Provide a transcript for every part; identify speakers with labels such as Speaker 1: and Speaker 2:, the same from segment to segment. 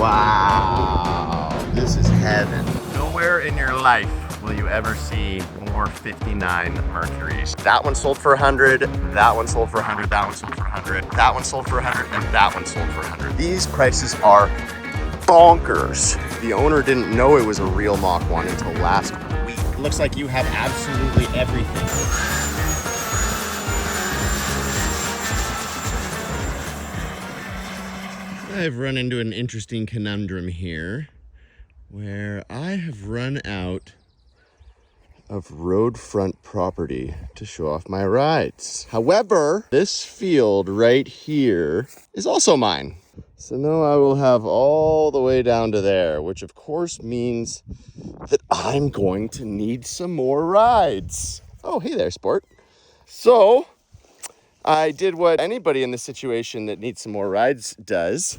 Speaker 1: Wow, this is heaven. Nowhere in your life will you ever see more 59 Mercuries. That one sold for 100, that one sold for 100, that one sold for 100, that one sold for 100, and that one sold for 100. These prices are bonkers. The owner didn't know it was a real Mach 1 until last week. It looks like you have absolutely everything. I've run into an interesting conundrum here where I have run out of road front property to show off my rides. However, this field right here is also mine. So now I will have all the way down to there, which of course means that I'm going to need some more rides. Oh, hey there, sport. So I did what anybody in this situation that needs some more rides does,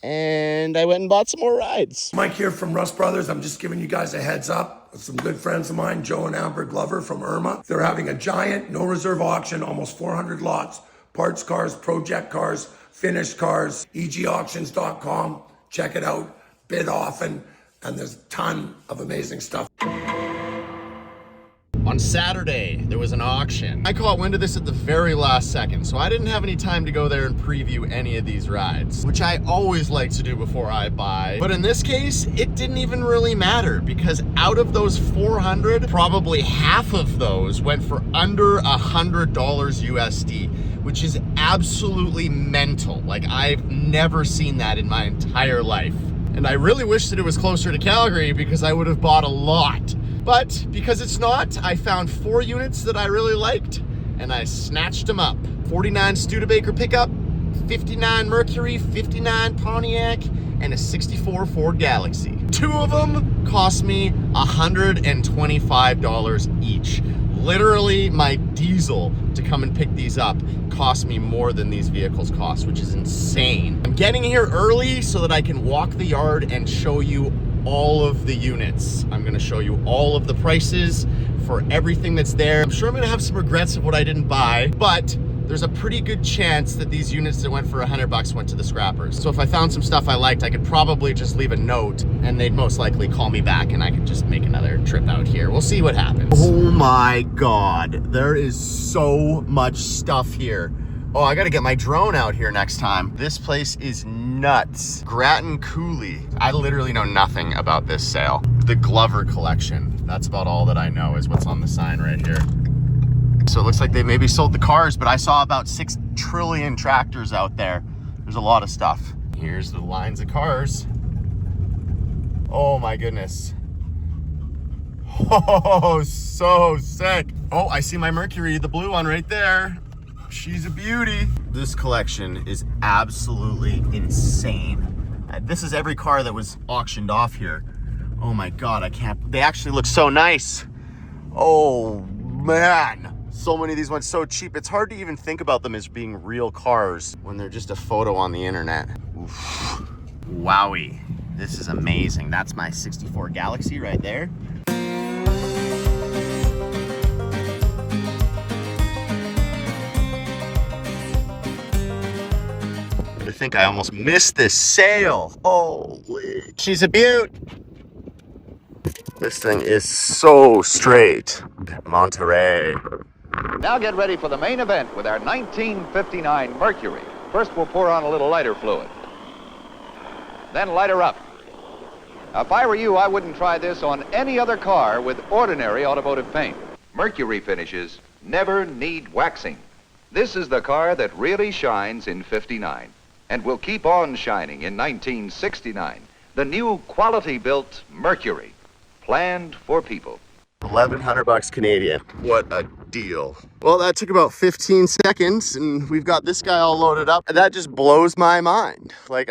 Speaker 1: and I went and bought some more rides.
Speaker 2: Mike here from Rust Brothers. I'm just giving you guys a heads up. Some good friends of mine, Joe and Amber Glover from Irma. They're having a giant no reserve auction, almost 400 lots, parts cars, project cars, finished cars, egauctions.com. Check it out, bid often, and there's a ton of amazing stuff.
Speaker 1: On Saturday, there was an auction. I caught wind of this at the very last second, so I didn't have any time to go there and preview any of these rides, which I always like to do before I buy. But in this case, it didn't even really matter because out of those 400, probably half of those went for under $100 USD, which is absolutely mental. Like, I've never seen that in my entire life. And I really wish that it was closer to Calgary because I would have bought a lot. But because it's not, I found 4 units that I really liked and I snatched them up. 49 Studebaker pickup, 59 Mercury, 59 Pontiac, and a 64 Ford Galaxy. 2 of them cost me $125 each. Literally, my diesel to come and pick these up cost me more than these vehicles cost, which is insane. I'm getting here early so that I can walk the yard and show you all of the units. I'm gonna show you all of the prices for everything that's there. I'm sure I'm gonna have some regrets of what I didn't buy, but there's a pretty good chance that these units that went for $100 went to the scrappers. So if I found some stuff I liked, I could probably just leave a note and they'd most likely call me back and I could just make another trip out here. We'll see what happens. Oh my God, there is so much stuff here. Oh, I gotta get my drone out here next time. This place is nuts. Grattan Coulee. I literally know nothing about this sale. The Glover collection. That's about all that I know is what's on the sign right here. So it looks like they maybe sold the cars, but I saw about 6 trillion tractors out there. There's a lot of stuff. Here's the lines of cars. Oh my goodness. Oh, so sick. Oh, I see my Mercury, the blue one right there. She's a beauty. This collection is absolutely insane. This is every car that was auctioned off here. Oh my God, I can't, they actually look so nice. Oh man. So many of these went so cheap. It's hard to even think about them as being real cars when they're just a photo on the internet. Oof. Wowie, this is amazing. That's my 64 Galaxy right there. I think I almost missed this sale. Holy, she's a beaut. This thing is so straight. Monterey.
Speaker 3: Now get ready for the main event with our 1959 Mercury. First we'll pour on a little lighter fluid. Then light her up. Now, if I were you, I wouldn't try this on any other car with ordinary automotive paint. Mercury finishes never need waxing. This is the car that really shines in 59 and will keep on shining in 1969. The new quality-built Mercury, planned for people.
Speaker 1: $1,100 Canadian. What a deal. Well, that took about 15 seconds and we've got this guy all loaded up. That just blows my mind. Like,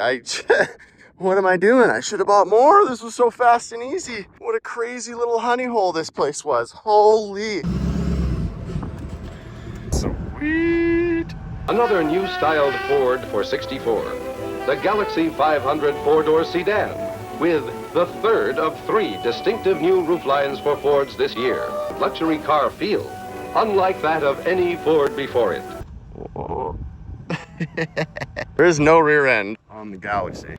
Speaker 1: what am I doing? I should have bought more. This was so fast and easy. What a crazy little honey hole this place was. Holy. Sweet.
Speaker 4: Another new styled Ford for 64. The Galaxy 500 four-door sedan with the third of 3 distinctive new rooflines for Fords this year. Luxury car feel, unlike that of any Ford before it.
Speaker 1: There is no rear end on the Galaxy.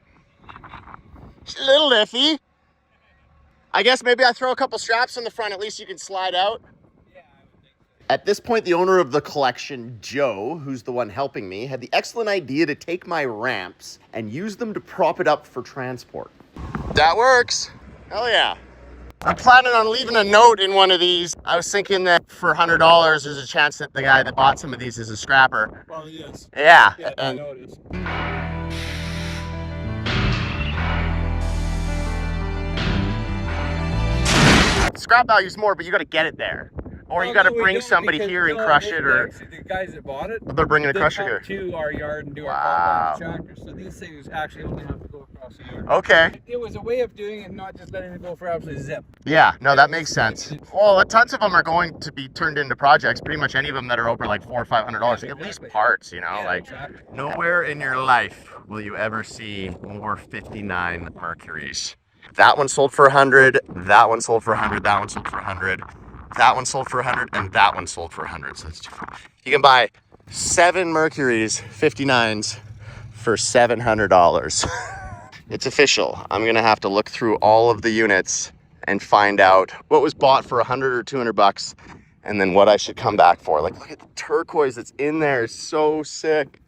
Speaker 1: She's a little iffy. I guess maybe I throw a couple straps on the front, at least you can slide out. At this point, the owner of the collection, Joe, who's the one helping me, had the excellent idea to take my ramps and use them to prop it up for transport. That works. Hell yeah. I'm planning on leaving a note in one of these. I was thinking that for $100, there's a chance that the guy that bought some of these is a scrapper.
Speaker 5: Well, he is.
Speaker 1: Yeah.
Speaker 5: Yeah, I know it is.
Speaker 1: Scrap value's more, but you got to get it there. Or you got to bring somebody here and crush it, or
Speaker 5: the guys that bought it,
Speaker 1: they're bringing a crusher
Speaker 5: come
Speaker 1: here.
Speaker 5: to our yard and do
Speaker 1: Wow.
Speaker 5: our combine tractor. So these things actually only have to go across the yard.
Speaker 1: Okay.
Speaker 5: It was a way of doing it, not just letting it go for absolute zip.
Speaker 1: Yeah, no, that makes sense. Well, tons of them are going to be turned into projects. Pretty much any of them that are over like $400 or $500,
Speaker 5: Yeah,
Speaker 1: at least
Speaker 5: exactly.
Speaker 1: parts, you know,
Speaker 5: Yeah,
Speaker 1: like
Speaker 5: exactly.
Speaker 1: nowhere in your life will you ever see more 59 Mercuries. That one sold for 100, that one sold for 100, that one sold for 100, that one sold for 100, and that one sold for 100. So that's you can buy 7 Mercuries 59s for $700. It's official. I'm gonna have to look through all of the units and find out what was bought for 100 or 200 bucks, and then what I should come back for. Like, look at the turquoise that's in there. It's so sick.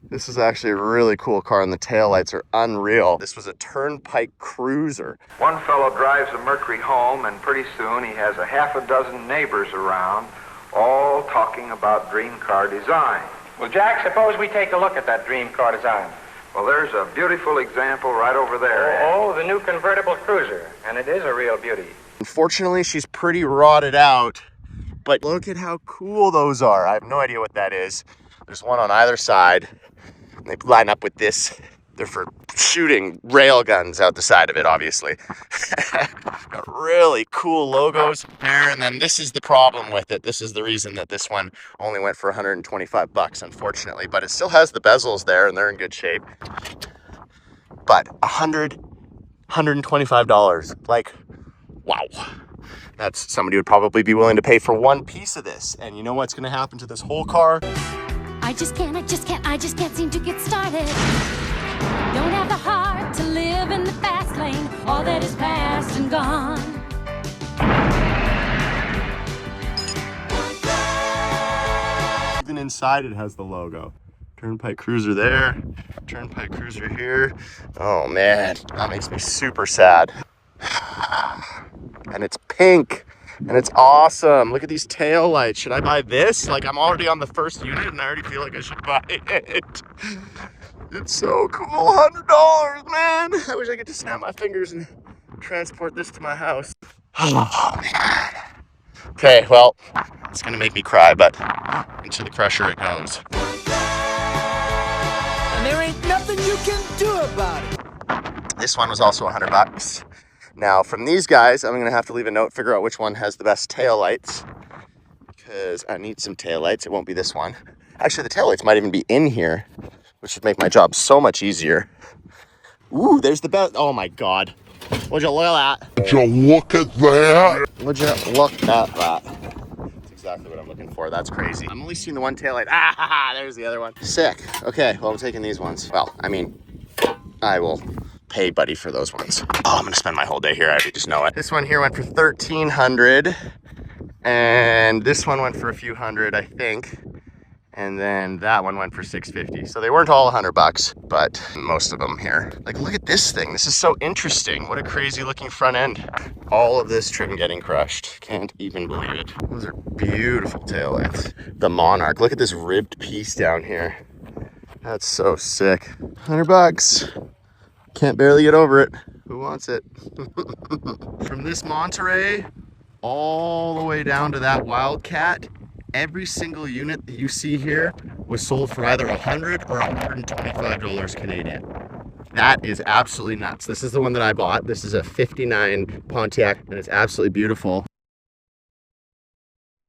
Speaker 1: This is actually a really cool car, and the taillights are unreal. This was a Turnpike Cruiser.
Speaker 6: One fellow drives a Mercury home, and pretty soon he has a half a dozen neighbors around, all talking about dream car design.
Speaker 7: Well, Jack, suppose we take a look at that dream car design.
Speaker 6: Well, there's a beautiful example right over there.
Speaker 7: Oh, the new convertible cruiser, and it is a real beauty.
Speaker 1: Unfortunately, she's pretty rotted out, but look at how cool those are. I have no idea what that is. There's one on either side. They line up with this. They're for shooting rail guns out the side of it, obviously. Got really cool logos there, and then this is the problem with it. This is the reason that this one only went for 125 bucks, unfortunately, but it still has the bezels there, and they're in good shape. But $125, like, wow. That's somebody would probably be willing to pay for one piece of this. And you know what's gonna happen to this whole car?
Speaker 8: I just can't seem to get started. Don't have the heart to live in the fast lane. All that is past and gone.
Speaker 1: Even inside it has the logo. Turnpike Cruiser there, Turnpike Cruiser here. Oh man, that makes me super sad. And it's pink. And it's awesome. Look at these tail lights. Should I buy this? Like, I'm already on the first unit and I already feel like I should buy it. It's so cool. $100, man. I wish I could just snap my fingers and transport this to my house. Oh, man. Okay, well, it's gonna make me cry, but into the crusher it goes.
Speaker 5: And there ain't nothing you can do about it.
Speaker 1: This one was also $100. Now, from these guys, I'm gonna have to leave a note, figure out which one has the best taillights, because I need some taillights. It won't be this one. Actually, the taillights might even be in here, which would make my job so much easier. Ooh, there's the best. Oh my God. Would you look at that?
Speaker 9: Would you look at that?
Speaker 1: Would you look at that? That's exactly what I'm looking for. That's crazy. I'm only seeing the one taillight. Ah, there's the other one. Sick. Okay, well, I'm taking these ones. Well, I mean, I will pay Buddy for those ones. Oh, I'm gonna spend my whole day here. I already just know it. This one here went for $1,300, and this one went for a few hundred, I think. And then that one went for $650. So they weren't all $100, but most of them here. Like, look at this thing. This is so interesting. What a crazy looking front end. All of this trim getting crushed. Can't even believe it. Those are beautiful taillights. The Monarch. Look at this ribbed piece down here. That's so sick. $100. Can't barely get over it. Who wants it? From this Monterey all the way down to that Wildcat, every single unit that you see here was sold for either $100 or $125 Canadian. That is absolutely nuts. This is the one that I bought. This is a '59 Pontiac, and it's absolutely beautiful.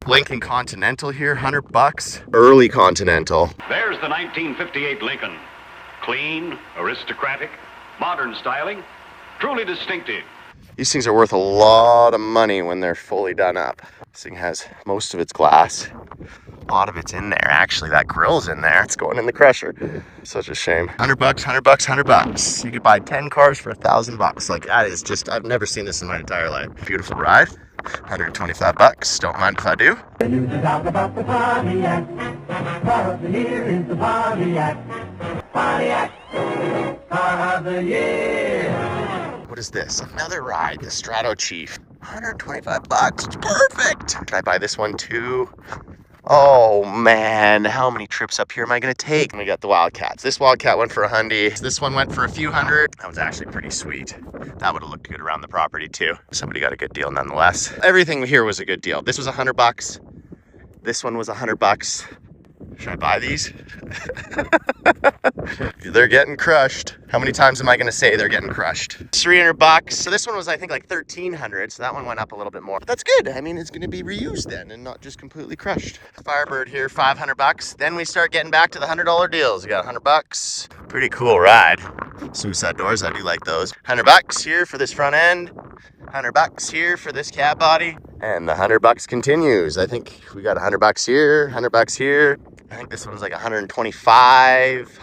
Speaker 1: Lincoln Continental here, $100. Early Continental.
Speaker 10: There's the 1958 Lincoln. Clean, aristocratic, modern styling, truly distinctive.
Speaker 1: These things are worth a lot of money when they're fully done up. This thing has most of its glass A lot of it's in there. Actually, that grill's in there. It's going in the crusher. Such a shame. $100, $100, $100. You could buy 10 cars for $1,000. Like, that is just, I've never seen this in my entire life. Beautiful ride. $125. Don't mind if I do.
Speaker 11: Talk about the Pontiac. Car of the year is the Pontiac. Pontiac. Car of the year.
Speaker 1: What is this? Another ride. The Strato Chief. $125. It's perfect. Can I buy this one too? Oh man, how many trips up here am I gonna take? We got the Wildcats. This Wildcat went for $100. This one went for a few hundred. That was actually pretty sweet. That would have looked good around the property too. Somebody got a good deal nonetheless. Everything here was a good deal. This was $100. This one was $100. Should I buy these? They're getting crushed. How many times am I gonna say they're getting crushed? $300. So this one was, I think, like $1,300. So that one went up a little bit more. But that's good. I mean, it's gonna be reused then and not just completely crushed. Firebird here, $500. Then we start getting back to the $100 deals. We got $100. Pretty cool ride. Suicide doors, I do like those. $100 here for this front end. $100 here for this cab body. And the $100 continues. I think we got $100 here, $100 here. I think this one's like 125.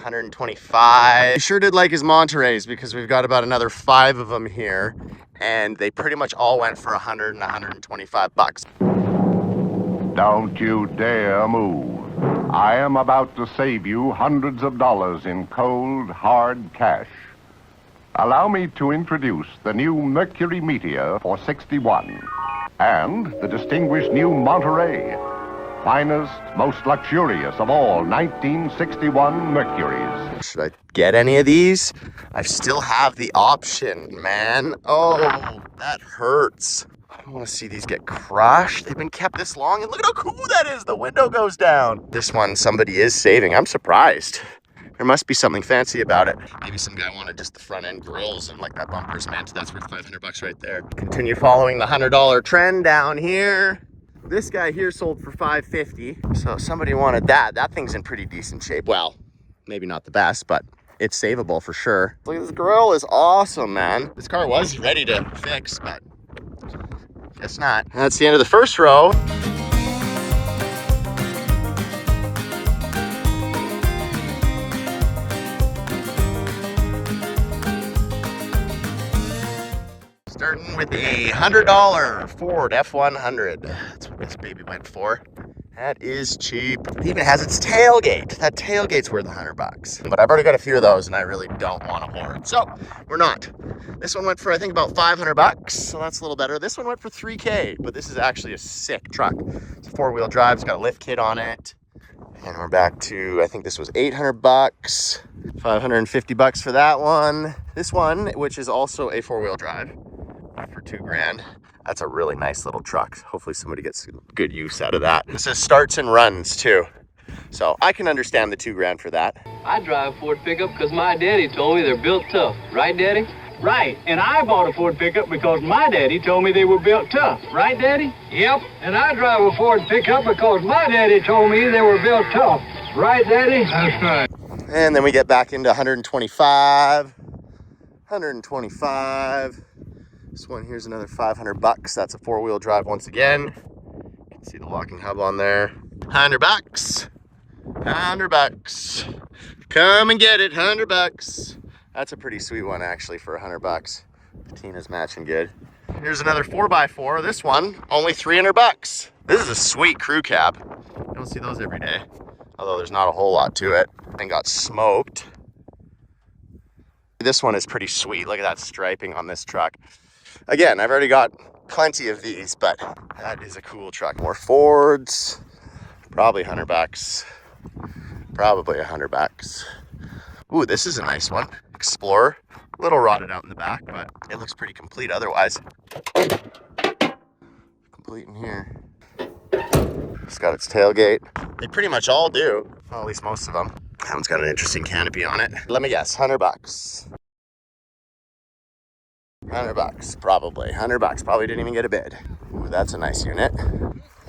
Speaker 1: He sure did like his Monterey's because we've got about another 5 of them here. And they pretty much all went for $100 and $125.
Speaker 12: Don't you dare move. I am about to save you hundreds of dollars in cold, hard cash. Allow me to introduce the new Mercury Meteor for $61 and the distinguished new Monterey. Finest, most luxurious of all 1961 Mercuries.
Speaker 1: Should I get any of these? I still have the option, man. Oh, that hurts. I don't want to see these get crushed. They've been kept this long, and look at how cool that is. The window goes down. This one somebody is saving. I'm surprised. There must be something fancy about it. Maybe some guy wanted just the front end grills and like that bumper's meant. That's worth $500 right there. Continue following the $100 trend down here. This guy here sold for $550. So somebody wanted that. That thing's in pretty decent shape. Well, maybe not the best, but it's savable for sure. Look, this grill is awesome, man. This car was ready to fix, but guess not. That's the end of the first row. Starting with a $100 Ford F100. That's what this baby went for. That is cheap. It even has its tailgate. That tailgate's worth $100. But I've already got a few of those and I really don't want a Ford. So we're not. This one went for, I think, about $500. So that's a little better. This one went for $3K, but this is actually a sick truck. It's a 4-wheel drive. It's got a lift kit on it. And we're back to, I think this was $800. $550 for that one. This one, which is also a 4-wheel drive, for $2,000. That's a really nice little truck. Hopefully somebody gets good use out of that. It says starts and runs too. So I can understand the $2,000 for that.
Speaker 13: I drive a Ford pickup because my daddy told me they're built tough. Right, Daddy? Right. And I bought a Ford pickup because my daddy told me they were built tough. Right, Daddy? Yep. And I drive a Ford pickup because my daddy told me they were built tough. Right, Daddy? That's right.
Speaker 1: And then we get back into 125. 125. This one here's another $500. That's a 4-wheel drive once again. You can see the locking hub on there. $100. $100. Come and get it. $100. That's a pretty sweet one actually for $100. Patina's matching good. Here's another 4x4. This one only $300. This is a sweet crew cab. You don't see those every day. Although there's not a whole lot to it. And got smoked. This one is pretty sweet. Look at that striping on this truck. Again, I've already got plenty of these, but that is a cool truck. More Fords, probably $100. Probably $100. Ooh, this is a nice one. Explorer, a little rotted out in the back, but it looks pretty complete otherwise. Complete in here. It's got its tailgate. They pretty much all do. Well, at least most of them. That one's got an interesting canopy on it. Let me guess, $100. $100, probably. $100, probably didn't even get a bid. Ooh, that's a nice unit.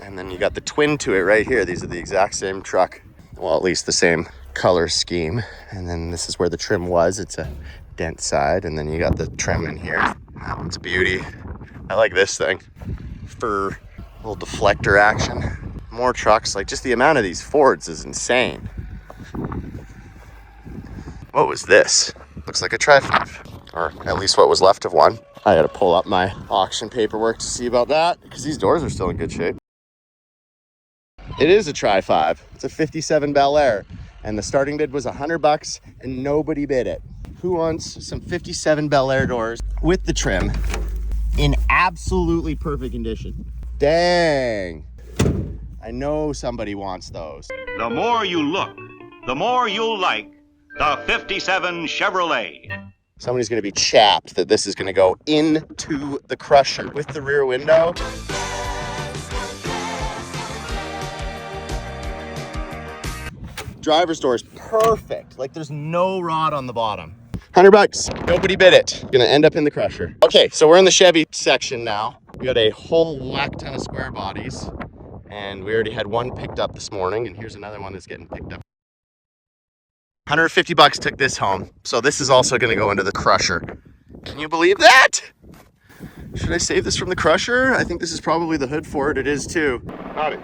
Speaker 1: And then you got the twin to it right here. These are the exact same truck. Well, at least the same color scheme. And then this is where the trim was. It's a dent side. And then you got the trim in here. That one's a beauty. I like this thing. For a little deflector action. More trucks. Like, just the amount of these Fords is insane. What was this? Looks like a Tri-5, or at least what was left of one. I gotta pull up my auction paperwork to see about that, because these doors are still in good shape. It is a Tri-5. It's a 57 Bel Air, and the starting bid was $100 and nobody bid it. Who wants some 57 Bel Air doors with the trim in absolutely perfect condition? Dang. I know somebody wants those.
Speaker 10: The more you look, the more you'll like the 57 Chevrolet.
Speaker 1: Somebody's gonna be chapped that this is gonna go into the crusher with the rear window. Driver's door is perfect. Like, there's no rod on the bottom. $100. Nobody bid it. Gonna end up in the crusher. Okay, so we're in the Chevy section now. We got a whole whack ton of square bodies, and we already had one picked up this morning, and here's another one that's getting picked up. $150 took this home, so this is also gonna go into the crusher. Can you believe that? Should I save this from the crusher? I think this is probably the hood for it. It is too.
Speaker 14: Howdy.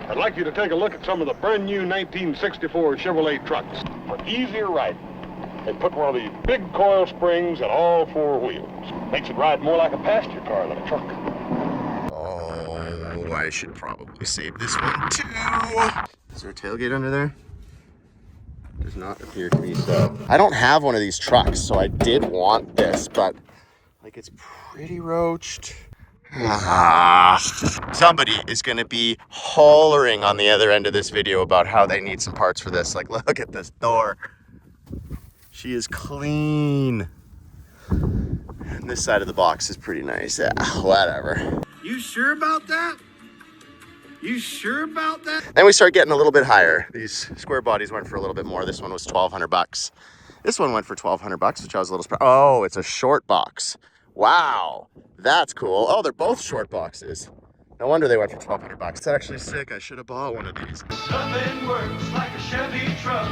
Speaker 14: I'd like you to take a look at some of the brand new 1964 Chevrolet trucks for easier riding. They put one of these big coil springs at all four wheels. Makes it ride more like a passenger car than a truck.
Speaker 1: Oh, I should probably save this one too. Is there a tailgate under there? Does not appear to be so. I don't have one of these trucks, so I did want this, but like, it's pretty roached. Somebody is going to be hollering on the other end of this video about how they need some parts for this. Like, look at this door. She is clean. And this side of the box is pretty nice. Yeah, whatever.
Speaker 15: You sure about that? You sure about that?
Speaker 1: Then we start getting a little bit higher. These square bodies went for a little bit more. This one was $1,200. This one went for $1,200, which I was a little surprised. Oh, it's a short box. Wow, that's cool. Oh, they're both short boxes. No wonder they went for $1,200. It's actually sick. I should have bought one of these.
Speaker 11: Nothing works like a Chevy truck.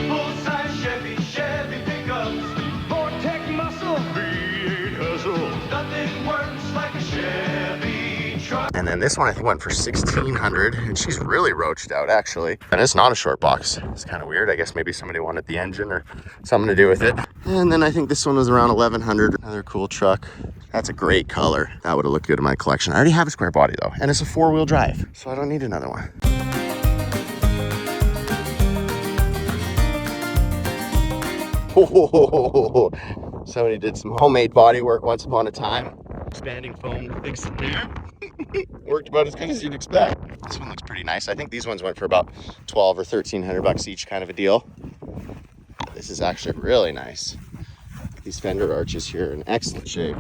Speaker 11: Full-size Chevy pickups. Vortec muscle, V8 hustle. Nothing works like a Chevy truck.
Speaker 1: And then this one I think went for $1,600, and she's really roached out actually. And it's not a short box. It's kind of weird. I guess maybe somebody wanted the engine or something to do with it. And then I think this one was around $1,100. Another cool truck. That's a great color. That would have looked good in my collection. I already have a square body though, and it's a 4-wheel drive, so I don't need another one. Oh, somebody did some homemade body work once upon a time. Expanding foam fixed there. Worked about as good as you'd expect. This one looks pretty nice. I think these ones went for about $1,200 or $1,300 each, kind of a deal. This is actually really nice. These fender arches here are in excellent shape.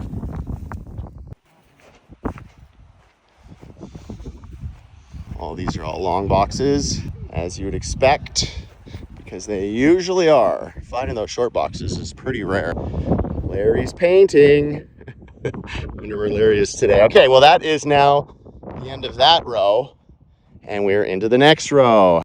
Speaker 1: All these are all long boxes, as you would expect, because they usually are. Finding those short boxes is pretty rare. Larry's painting. I wonder where Larry is today. Okay, well that is now the end of that row, and we're into the next row.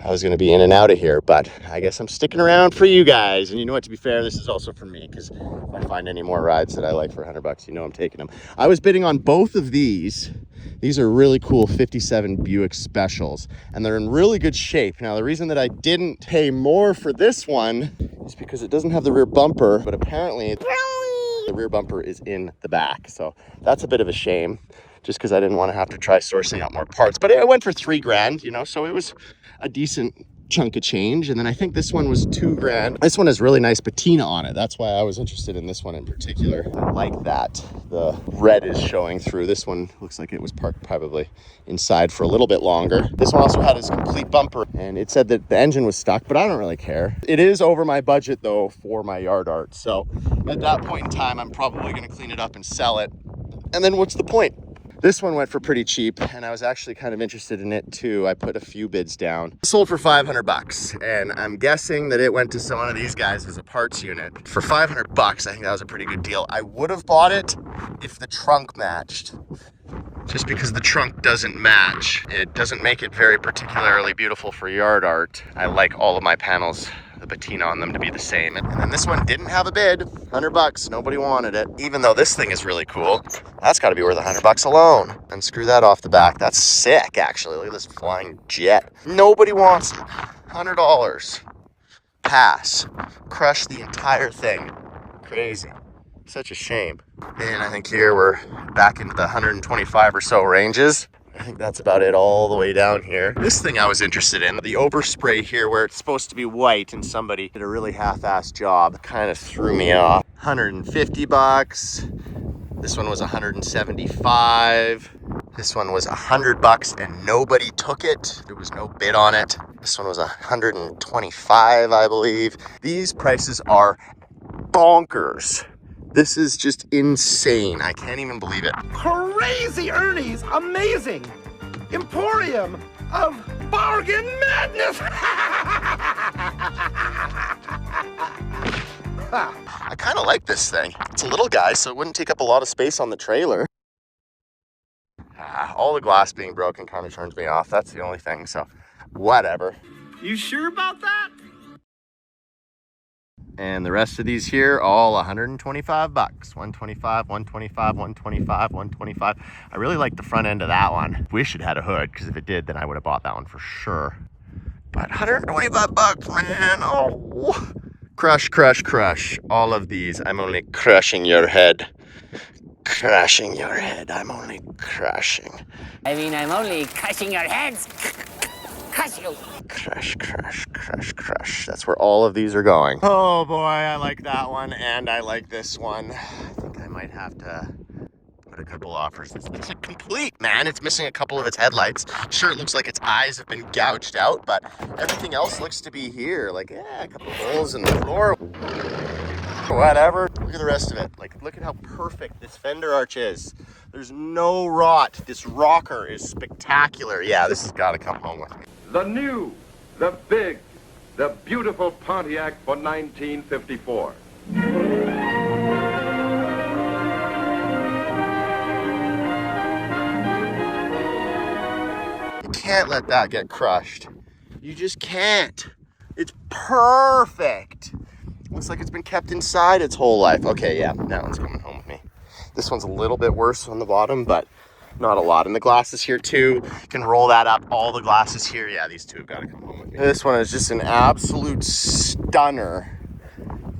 Speaker 1: I was going to be in and out of here, but I guess I'm sticking around for you guys. And you know what, to be fair, this is also for me, because if I find any more rides that I like for $100, you know I'm taking them. I was bidding on both of these. These are really cool 57 Buick Specials, and they're in really good shape. Now, the reason that I didn't pay more for this one is because it doesn't have the rear bumper, but apparently the rear bumper is in the back. So that's a bit of a shame, just because I didn't want to have to try sourcing out more parts. But it went for $3,000, you know, so it was a decent chunk of change. And then I think this one was $2,000. This one has really nice patina on it. That's why I was interested in this one in particular. I like that the red is showing through. This one looks like it was parked probably inside for a little bit longer. This one also had its complete bumper, and it said that the engine was stuck, but I don't really care. It is over my budget though for my yard art, so at that point in time I'm probably going to clean it up and sell it, and then what's the point? This one went for pretty cheap, and I was actually kind of interested in it too. I put a few bids down. It sold for $500, and I'm guessing that it went to one of these guys as a parts unit. For $500, I think that was a pretty good deal. I would have bought it if the trunk matched. Just because the trunk doesn't match, it doesn't make it very particularly beautiful for yard art. I like all of my panels, the patina on them to be the same. And then this one didn't have a bid, $100, nobody wanted it. Even though this thing is really cool, that's gotta be worth $100 alone. And screw that off the back, that's sick actually. Look at this flying jet. Nobody wants it, $100. Pass, crush the entire thing. Crazy, such a shame. And I think here we're back into the 125 or so ranges. I think that's about it all the way down here. This thing I was interested in, the overspray here where it's supposed to be white and somebody did a really half-assed job, kind of threw me off. $150. This one was $175. This one was $100 and nobody took it. There was no bid on it. This one was $125, I believe. These prices are bonkers. This is just insane. I can't even believe it.
Speaker 15: Crazy Ernie's amazing emporium of bargain madness.
Speaker 1: I kind of like this thing. It's a little guy, so it wouldn't take up a lot of space on the trailer. All the glass being broken kind of turns me off. That's the only thing, so whatever.
Speaker 15: You sure about that?
Speaker 1: And the rest of these here, all $125. 125, 125, 125, 125. I really like the front end of that one. Wish it had a hood, because if it did, then I would have bought that one for sure. But $125, man. Oh, crush, crush, crush. All of these, I'm only crushing your head. Crushing your head. I'm only crushing.
Speaker 16: I mean, I'm only crushing your heads. Crush you.
Speaker 1: Crush, crush, crush, crush. That's where all of these are going. Oh boy, I like that one, and I like this one. I think I might have to put a couple offers. It's complete, man. It's missing a couple of its headlights. Sure, it looks like its eyes have been gouged out, but everything else looks to be here. Like, yeah, a couple of holes in the floor. Whatever. Look at the rest of it. Like, look at how perfect this fender arch is. There's no rot. This rocker is spectacular. Yeah, this has got to come home with me.
Speaker 4: The new, the big, the beautiful Pontiac for 1954.
Speaker 1: You can't let that get crushed. You just can't. It's perfect. Looks like it's been kept inside its whole life. Okay, yeah, that one's coming home with me. This one's a little bit worse on the bottom, but not a lot. And the glasses here too, you can roll that up. All the glasses here, yeah, these two have got to come home with me. This one is just an absolute stunner.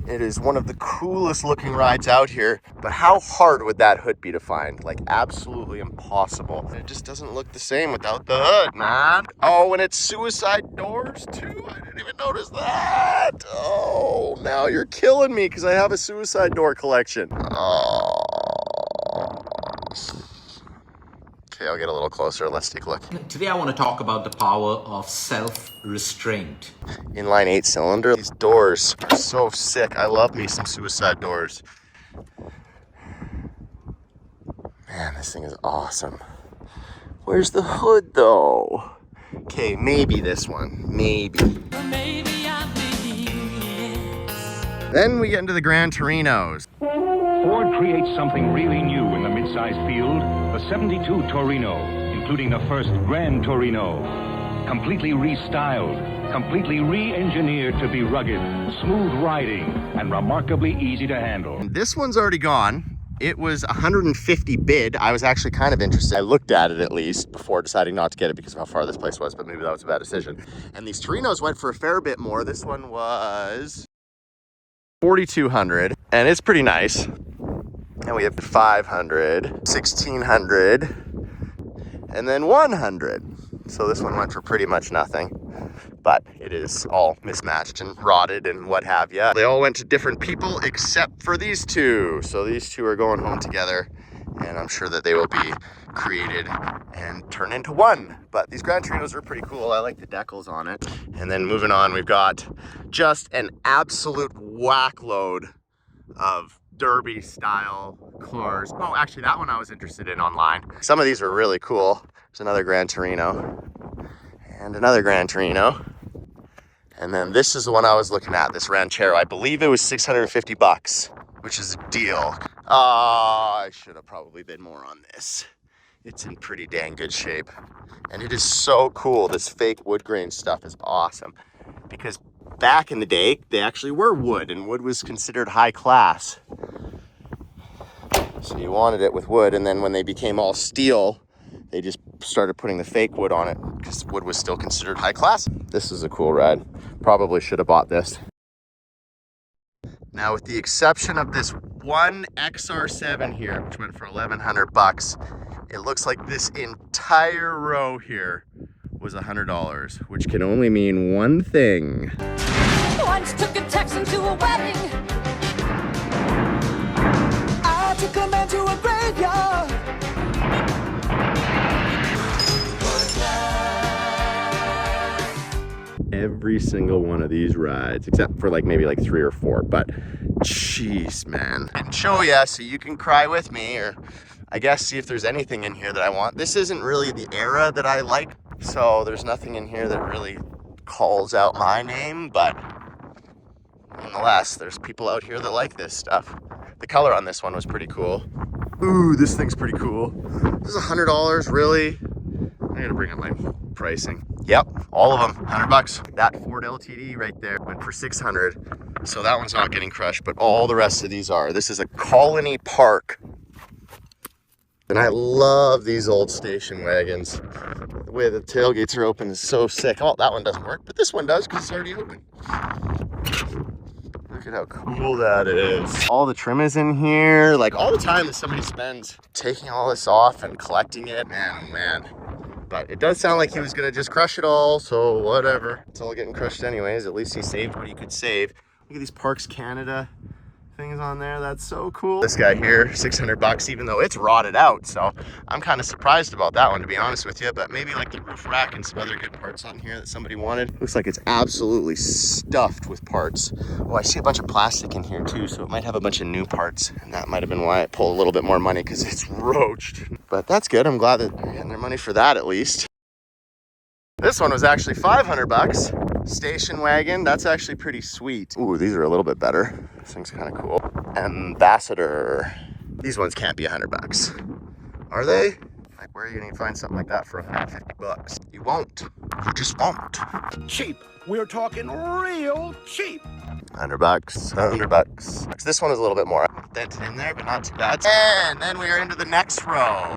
Speaker 1: It is one of the coolest looking rides out here, but how hard would that hood be to find? Like, absolutely impossible. It just doesn't look the same without the hood, man. Oh, and it's suicide doors too. I didn't even notice that. Oh, now you're killing me because I have a suicide door collection. Oh. Okay, I'll get a little closer. Let's take a look.
Speaker 17: Today I want to talk about the power of self-restraint.
Speaker 1: Inline 8-cylinder. These doors are so sick. I love me some suicide doors. Man, this thing is awesome. Where's the hood though? Okay, maybe this one. Maybe. Then we get into the Gran Torinos.
Speaker 18: Ford creates something really new in the mid-size field, the 72 Torino, including the first Gran Torino. Completely restyled, completely re-engineered to be rugged, smooth riding, and remarkably easy to handle.
Speaker 1: And this one's already gone. It was $150 bid. I was actually kind of interested. I looked at it at least before deciding not to get it because of how far this place was, but maybe that was a bad decision. And these Torinos went for a fair bit more. This one was $4,200, and it's pretty nice. And we have $500, $1,600, and then $100. So this one went for pretty much nothing, but it is all mismatched and rotted and what have you. They all went to different people except for these two. So these two are going home together, and I'm sure that they will be created and turn into one. But these Gran Torinos are pretty cool. I like the decals on it. And then moving on, we've got just an absolute whack load of derby style cars. Oh, actually that one I was interested in online. Some of these are really cool. There's another Gran Torino and another Gran Torino. And then this is the one I was looking at, this Ranchero. I believe it was $650, which is a deal. I should have probably bid more on this. It's in pretty dang good shape. And it is so cool. This fake wood grain stuff is awesome because Back in the day, they actually were wood, and wood was considered high class. So you wanted it with wood, and then when they became all steel, they just started putting the fake wood on it because wood was still considered high class. This is a cool ride. Probably should have bought this. Now, with the exception of this one XR7 here, which went for 1,100 bucks, it looks like this entire row here was $100, which can only mean one thing.
Speaker 8: Once took a Texan to a wedding. I took a man to a graveyard.
Speaker 1: Every single one of these rides, except for like maybe like 3 or 4, but jeez, man. I can show you so you can cry with me, or I guess see if there's anything in here that I want. This isn't really the era that I like, so there's nothing in here that really calls out my name, but nonetheless, there's people out here that like this stuff. The color on this one was pretty cool. Ooh, this thing's pretty cool. This is $100, really? I gotta bring up my pricing. Yep, all of them, 100 bucks. That Ford LTD right there went for 600. So that one's not getting crushed, but all the rest of these are. This is a Colony Park. And I love these old station wagons. The way the tailgates are open is so sick. Oh, that one doesn't work, but this one does because it's already open. Look at how cool that is. All the trim is in here. Like, all the time that somebody spends taking all this off and collecting it, man, oh man. But it does sound like he was gonna just crush it all, so whatever. It's all getting crushed anyways. At least he saved what he could save. Look at these Parks Canada things on there. That's so cool. This guy here, 600 bucks, even though it's rotted out. So I'm kind of surprised about that one, to be honest with you. But maybe like the roof rack and some other good parts on here that somebody wanted. Looks like it's absolutely stuffed with parts. Oh, I see a bunch of plastic in here too, so it might have a bunch of new parts. And that might have been why I pulled a little bit more money, because it's roached. But that's good. I'm glad that they're getting their money for that at least. This one was actually 500 bucks. Station wagon, that's actually pretty sweet. Ooh, these are a little bit better. This thing's kind of cool. Ambassador. These ones can't be 100 bucks. Are they? Like, where are you gonna find something like that for 150 bucks? You won't. You just won't.
Speaker 2: Cheap. We're talking real cheap.
Speaker 1: 100 bucks, 100 bucks. This one is a little bit more dented in there, but not too bad. And then we are into the next row.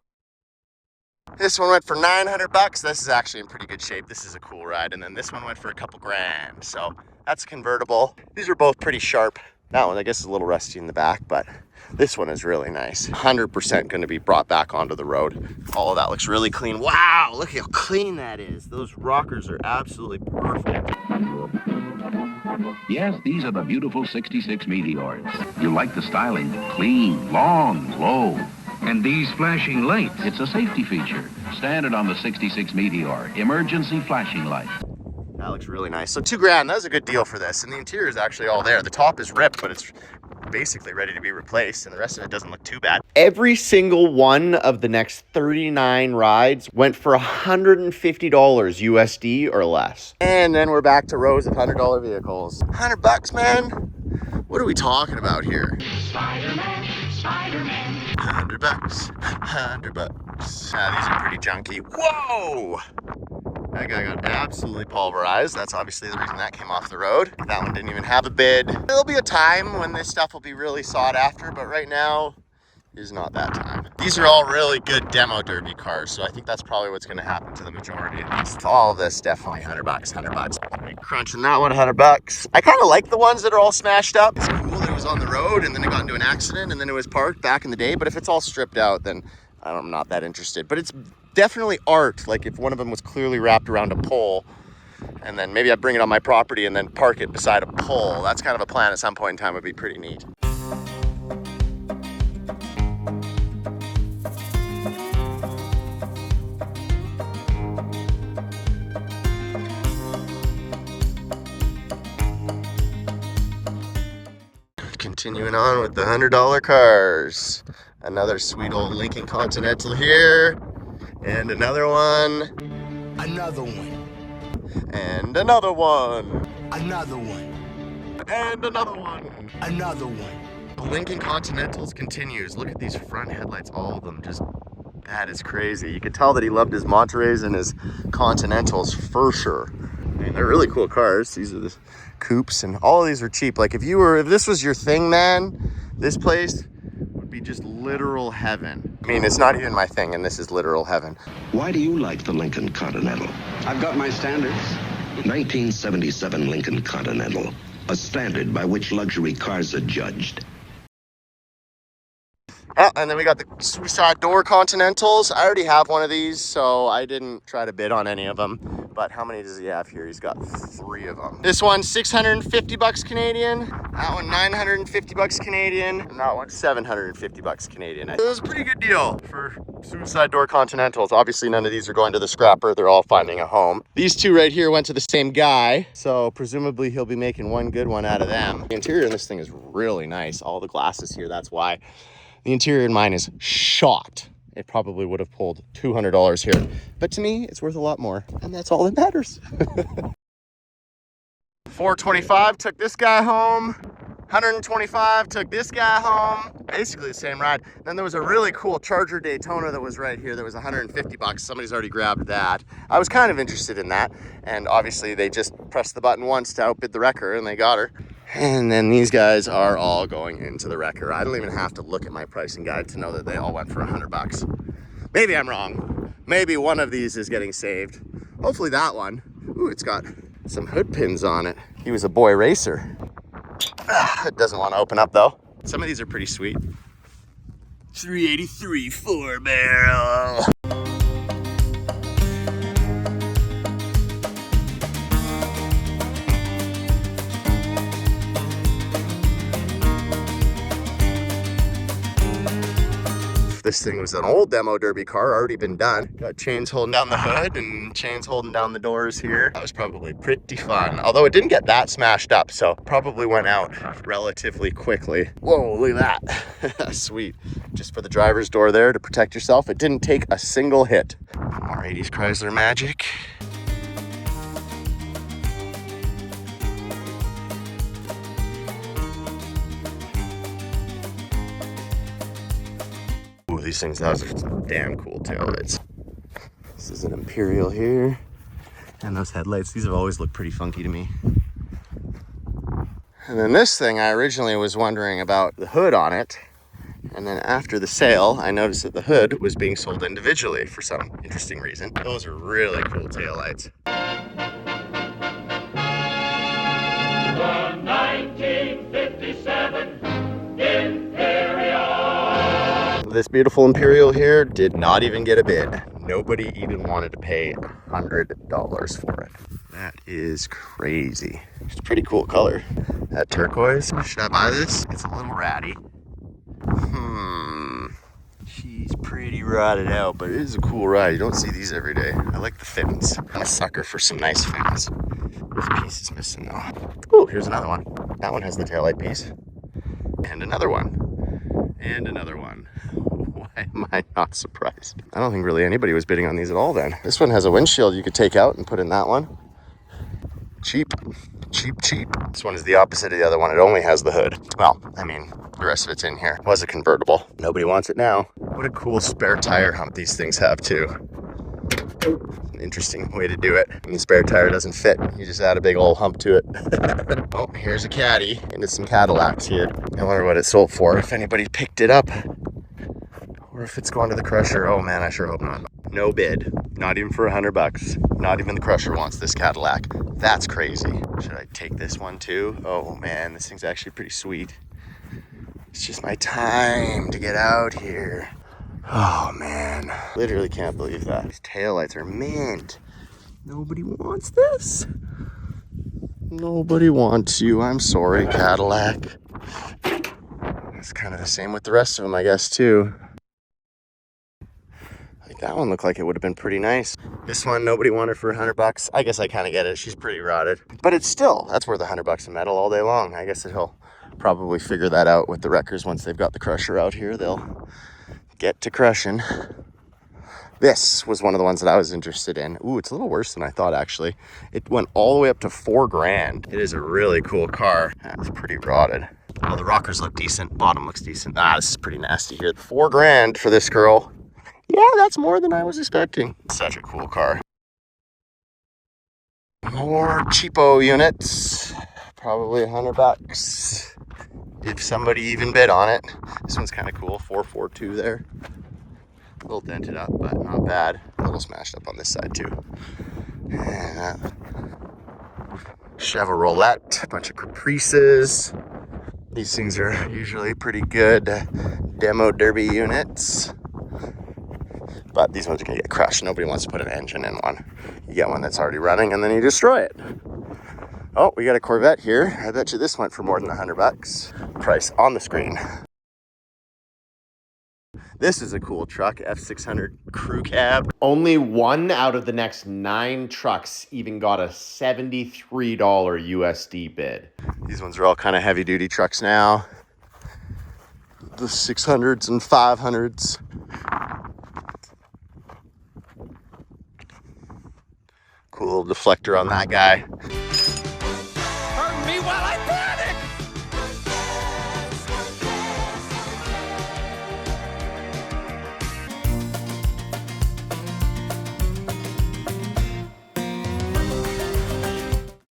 Speaker 1: This one went for 900 bucks. This is actually in pretty good shape. This is a cool ride. And then this one went for a couple grand. So that's convertible. These are both pretty sharp. That one, I guess, is a little rusty in the back, but this one is really nice. 100% going to be brought back onto the road. All of that looks really clean. Wow, look how clean that is. Those rockers are absolutely perfect.
Speaker 19: Yes, these are the beautiful 66 Meteors. You like the styling. Clean, long, low. And these flashing lights. It's a safety feature. Standard on the 66 Meteor. Emergency flashing lights.
Speaker 1: That looks really nice. So $2 grand, that was a good deal for this. And the interior is actually all there. The top is ripped, but it's basically ready to be replaced. And the rest of it doesn't look too bad. Every single one of the next 39 rides went for $150 USD or less. And then we're back to rows of $100 vehicles. 100 bucks, man. What are we talking about here?
Speaker 11: Spider-Man, Spider-Man.
Speaker 1: 100 bucks, 100 bucks. These are pretty junky. Whoa! That guy got absolutely pulverized. That's obviously the reason that came off the road. That one didn't even have a bid. There'll be a time when this stuff will be really sought after, but right now is not that time. These are all really good demo derby cars, so I think that's probably what's going to happen to the majority of these. All of this definitely 100 bucks, 100 bucks. Crunching that one 100 bucks. I kind of like the ones that are all smashed up. It's cool that it was on the road and then it got into an accident and then it was parked back in the day, but if it's all stripped out, then I'm not that interested. But it's definitely art. Like if one of them was clearly wrapped around a pole, and then maybe I'd bring it on my property and then park it beside a pole. That's kind of a plan at some point in time. Would be pretty neat. Continuing on with the $100 cars. Another sweet old Lincoln Continental here. And another one.
Speaker 2: Another one.
Speaker 1: And another one.
Speaker 2: Another one.
Speaker 1: And another one.
Speaker 2: Another one.
Speaker 1: The Lincoln Continentals continues. Look at these front headlights, all of them. Just, that is crazy. You could tell that he loved his Monterey's and his Continentals for sure. mean, they're really cool cars. These are the coupes, and all of these are cheap. Like if this was your thing, man, this place would be just literal heaven. I mean, it's not even my thing, and this is literal heaven.
Speaker 19: Why do you like the Lincoln Continental?
Speaker 16: I've got my standards.
Speaker 19: 1977 Lincoln Continental, a standard by which luxury cars are judged.
Speaker 1: Oh, and then we got the suicide door Continentals. I already have one of these, so I didn't try to bid on any of them. But how many does he have here? He's got 3 of them. This one's 650 bucks Canadian. That one 950 bucks Canadian. And that one 750 bucks Canadian. It was a pretty good deal for suicide door Continentals. Obviously, none of these are going to the scrapper. They're all finding a home. These 2 right here went to the same guy, so presumably he'll be making one good one out of them. The interior in this thing is really nice. All the glasses here, that's why. The interior in mine is shot. It probably would have pulled $200 here. But to me, it's worth a lot more. And that's all that matters. 425 took this guy home. 125 took this guy home. Basically the same ride. Then there was a really cool Charger Daytona that was right here that was 150 bucks. Somebody's already grabbed that. I was kind of interested in that. And obviously they just pressed the button once to outbid the wrecker and they got her. And then these guys are all going into the wrecker. I don't even have to look at my pricing guide to know that they all went for 100 bucks. Maybe I'm wrong. Maybe one of these is getting saved. Hopefully that one. Ooh, it's got some hood pins on it. He was a boy racer. It doesn't want to open up though. Some of these are pretty sweet. 383 4-barrel. This thing was an old demo derby car, already been done. Got chains holding down the hood and chains holding down the doors here. That was probably pretty fun. Although it didn't get that smashed up, so probably went out relatively quickly. Whoa, look at that. Sweet. Just for the driver's door there to protect yourself. It didn't take a single hit. More 80s Chrysler magic. Ooh, these things, those are damn cool taillights. This is an Imperial here. And those headlights, these have always looked pretty funky to me. And then this thing, I originally was wondering about the hood on it. And then after the sale, I noticed that the hood was being sold individually for some interesting reason. Those are really cool taillights.
Speaker 11: The 1957 Imperial.
Speaker 1: This beautiful Imperial here did not even get a bid. Nobody even wanted to pay $100 for it. That is crazy. It's a pretty cool color. That turquoise, should I buy this? It's a little ratty. She's pretty rotted out, but it is a cool ride. You don't see these every day. I like the fins. I'm a sucker for some nice fins. This piece is missing though. Oh, here's another one. That one has the taillight piece. And another one. And another one. Why am I not surprised? I don't think really anybody was bidding on these at all then. This one has a windshield you could take out and put in that one. Cheap. Cheap, cheap. This one is the opposite of the other one. It only has the hood. Well, I mean, the rest of it's in here. It was a convertible. Nobody wants it now. What a cool spare tire hump these things have too. An interesting way to do it. And the spare tire doesn't fit. You just add a big old hump to it. Oh, here's a Caddy into some Cadillacs here. I wonder what it sold for, if anybody picked it up. Or if it's going to the crusher. Oh man, I sure hope not. No bid. Not even for $100. Not even the crusher wants this Cadillac. That's crazy. Should I take this one too? Oh man, this thing's actually pretty sweet. It's just my time to get out here. Oh man, literally can't believe that. These taillights are mint. Nobody wants this. Nobody wants you. I'm sorry, Cadillac. It's kind of the same with the rest of them, I guess, too. Like that one looked like it would have been pretty nice. This one, nobody wanted for $100. I guess I kind of get it. She's pretty rotted. But it's still, that's worth $100 in metal all day long. I guess that he'll probably figure that out with the wreckers once they've got the crusher out here. They'll get to crushing. This was one of the ones that I was interested in. Ooh, it's a little worse than I thought, actually. It went all the way up to $4,000. It is a really cool car. That's pretty rotted. Well, the rockers look decent. Bottom looks decent. Ah, this is pretty nasty here. $4,000 for this girl. Yeah, that's more than I was expecting. Such a cool car. More cheapo units, probably $100 if somebody even bid on it. This one's kind of cool, 442 there. A little dented up, but not bad. A little smashed up on this side too. And Chevrolet, a bunch of Caprices. These things are usually pretty good demo derby units. But these ones are gonna get crushed. Nobody wants to put an engine in one. You get one that's already running and then you destroy it. Oh, we got a Corvette here. I bet you this went for more than $100. Price on the screen. This is a cool truck, F600 crew cab. Only one out of the next 9 trucks even got a $73 USD bid. These ones are all kind of heavy duty trucks now. The 600s and 500s. Cool deflector on that guy.
Speaker 11: Pardon me while I panic!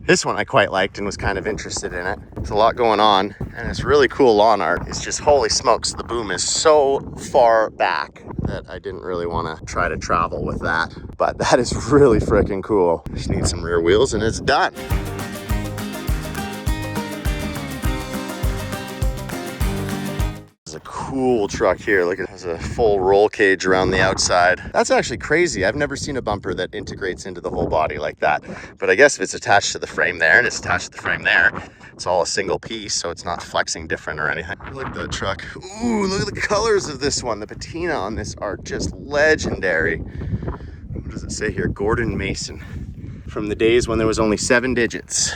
Speaker 1: This one I quite liked and was kind of interested in it. There's a lot going on and it's really cool lawn art. It's just holy smokes, the boom is so far back that I didn't really want to try to travel with that. But that is really freaking cool. Just need some rear wheels and it's done. This is a cool truck here. Look, it has a full roll cage around the outside. That's actually crazy. I've never seen a bumper that integrates into the whole body like that. But I guess if it's attached to the frame there and it's attached to the frame there, it's all a single piece, so it's not flexing different or anything. Look at that truck. Ooh, look at the colors of this one. The patina on this are just legendary. What does it say here? Gordon Mason. From the days when there was only 7 digits.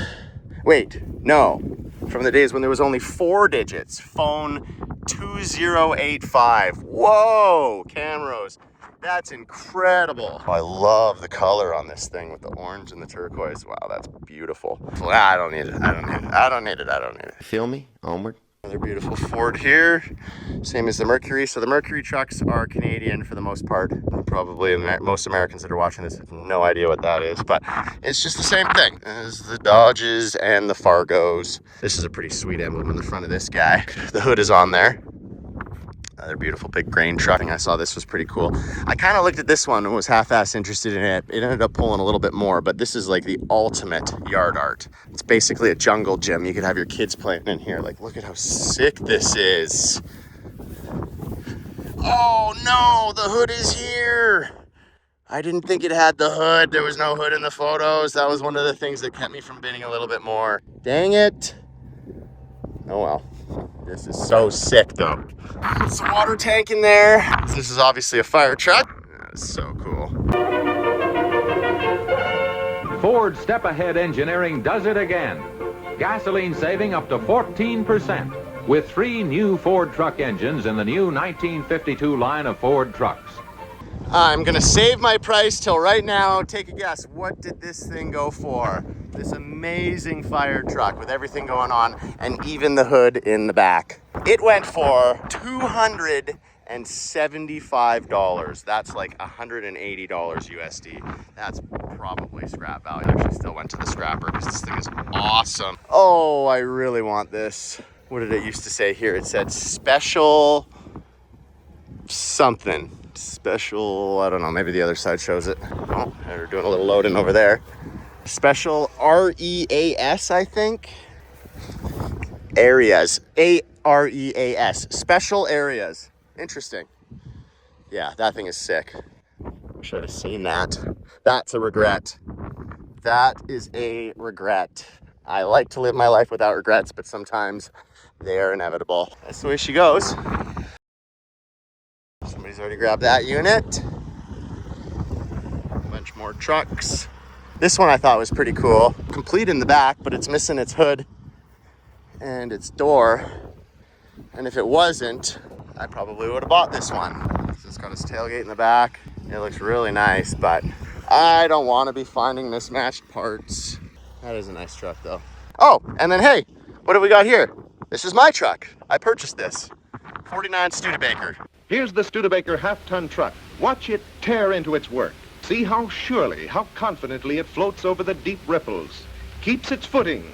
Speaker 1: Wait, no. From the days when there was only 4 digits. Phone 2085. Whoa, Camrose. That's incredible. I love the color on this thing with the orange and the turquoise. Wow, that's beautiful. I don't need it. I don't need it. I don't need it. I don't need it. Feel me? Onward. Another beautiful Ford here. Same as the Mercury. So the Mercury trucks are Canadian for the most part. Probably most Americans that are watching this have no idea what that is, but it's just the same thing as the Dodges and the Fargos. This is a pretty sweet emblem in the front of this guy. The hood is on there. Another beautiful big grain truck. I saw this was pretty cool. I kind of looked at this one and was half-ass interested in it. It ended up pulling a little bit more, but this is like the ultimate yard art. It's basically a jungle gym. You could have your kids playing in here. Like, look at how sick this is. Oh no, the hood is here. I didn't think it had the hood. There was no hood in the photos. That was one of the things that kept me from bidding a little bit more. Dang it. Oh well. This is so sick though. There's a water tank in there. This is obviously a fire truck. That's so cool.
Speaker 20: Ford Step Ahead Engineering does it again. Gasoline saving up to 14% with 3 new Ford truck engines in the new 1952 line of Ford trucks.
Speaker 1: I'm gonna save my price till right now. Take a guess. What did this thing go for? This amazing fire truck with everything going on and even the hood in the back. It went for $275. That's like $180 USD. That's probably scrap value. I actually still went to the scrapper because this thing is awesome. Oh, I really want this. What did it used to say here? It said special something. Special, I don't know, maybe the other side shows it. Oh, they're doing a little loading over there. Special REAS, I think. Areas. AREAS. Special areas. Interesting. Yeah, that thing is sick. Should have seen that. That's a regret. That is a regret. I like to live my life without regrets, but sometimes they are inevitable. That's the way she goes. Somebody's already grabbed that unit. A bunch more trucks. This one I thought was pretty cool. Complete in the back, but it's missing its hood and its door. And if it wasn't, I probably would have bought this one. It's got its tailgate in the back. It looks really nice, but I don't want to be finding mismatched parts. That is a nice truck though. Oh, and then hey, what do we got here? This is my truck. I purchased this. 49 Studebaker.
Speaker 4: Here's the Studebaker half-ton truck. Watch it tear into its work. See how surely, how confidently it floats over the deep ripples, keeps its footing,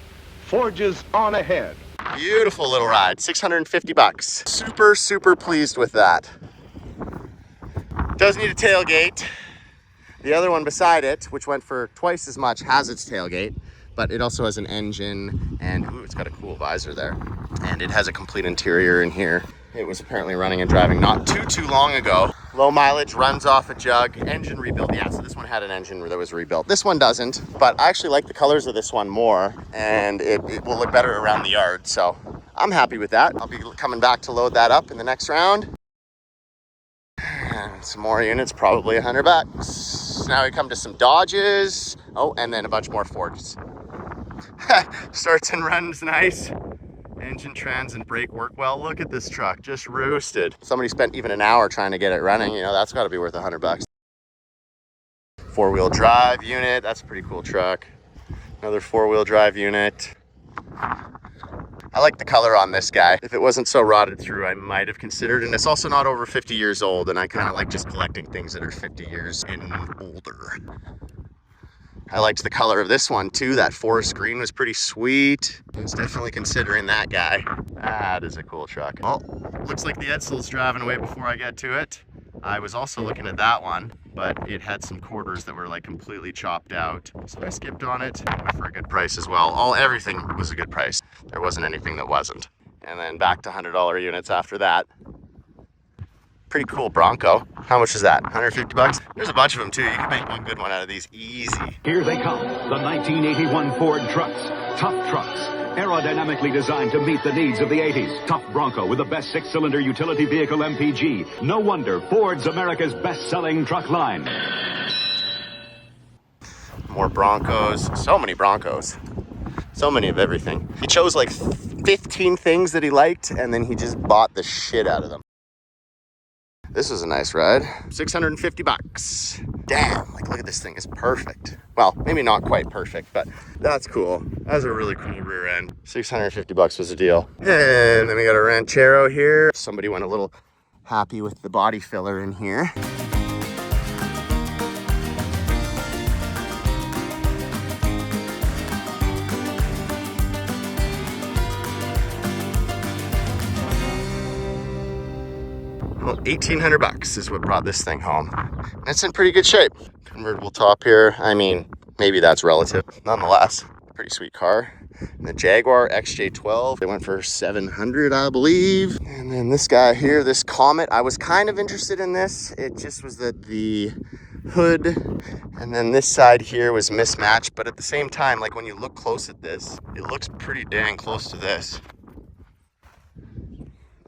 Speaker 4: forges on ahead.
Speaker 1: Beautiful little ride, 650 bucks. Super, super pleased with that. Does need a tailgate. The other one beside it, which went for twice as much, has its tailgate, but it also has an engine and ooh, it's got a cool visor there. And it has a complete interior in here. It was apparently running and driving not too long ago. Low mileage, runs off a jug, engine rebuild. Yeah, so this one had an engine that was rebuilt. This one doesn't, but I actually like the colors of this one more, and it will look better around the yard, so I'm happy with that. I'll be coming back to load that up in the next round. And some more units, probably 100 bucks. Now we come to some Dodges. Oh, and then a bunch more Fords. Starts and runs nice. Engine, trans, and brake work well. Look at this truck, just roosted. Somebody spent even an hour trying to get it running. You know, that's got to be worth 100 bucks. Four-wheel drive unit. That's a pretty cool truck. Another four-wheel drive unit. I like the color on this guy. If it wasn't so rotted through, I might have considered. And it's also not over 50 years old, and I kind of like just collecting things that are 50 years and older. I liked the color of this one too. That forest green was pretty sweet. I was definitely considering that guy. That is a cool truck. Well, looks like the Edsel's driving away before I get to it. I was also looking at that one, but it had some quarters that were like completely chopped out. So I skipped on it. Went for a good price as well. Everything was a good price. There wasn't anything that wasn't. And then back to $100 units after that. Pretty cool Bronco. How much is that? 150 bucks? There's a bunch of them too. You can make one good one out of these easy.
Speaker 18: Here they come, the 1981 Ford trucks. Tough trucks, aerodynamically designed to meet the needs of the 80s. Tough Bronco with the best six-cylinder utility vehicle MPG. No wonder Ford's America's best-selling truck line.
Speaker 1: More Broncos. So many Broncos. So many of everything. He chose like 15 things that he liked, and then he just bought the shit out of them. This was a nice ride. 650 bucks. Damn, like look at this thing, it's perfect. Well, maybe not quite perfect, but that's cool. That's a really cool rear end. 650 bucks was a deal. And then we got a Ranchero here. Somebody went a little happy with the body filler in here. Well, 1,800 bucks is what brought this thing home. And it's in pretty good shape. Convertible top here. I mean, maybe that's relative. Nonetheless, pretty sweet car. And the Jaguar XJ12, they went for 700, I believe. And then this guy here, this Comet, I was kind of interested in this. It just was that the hood and then this side here was mismatched. But at the same time, like when you look close at this, it looks pretty dang close to this.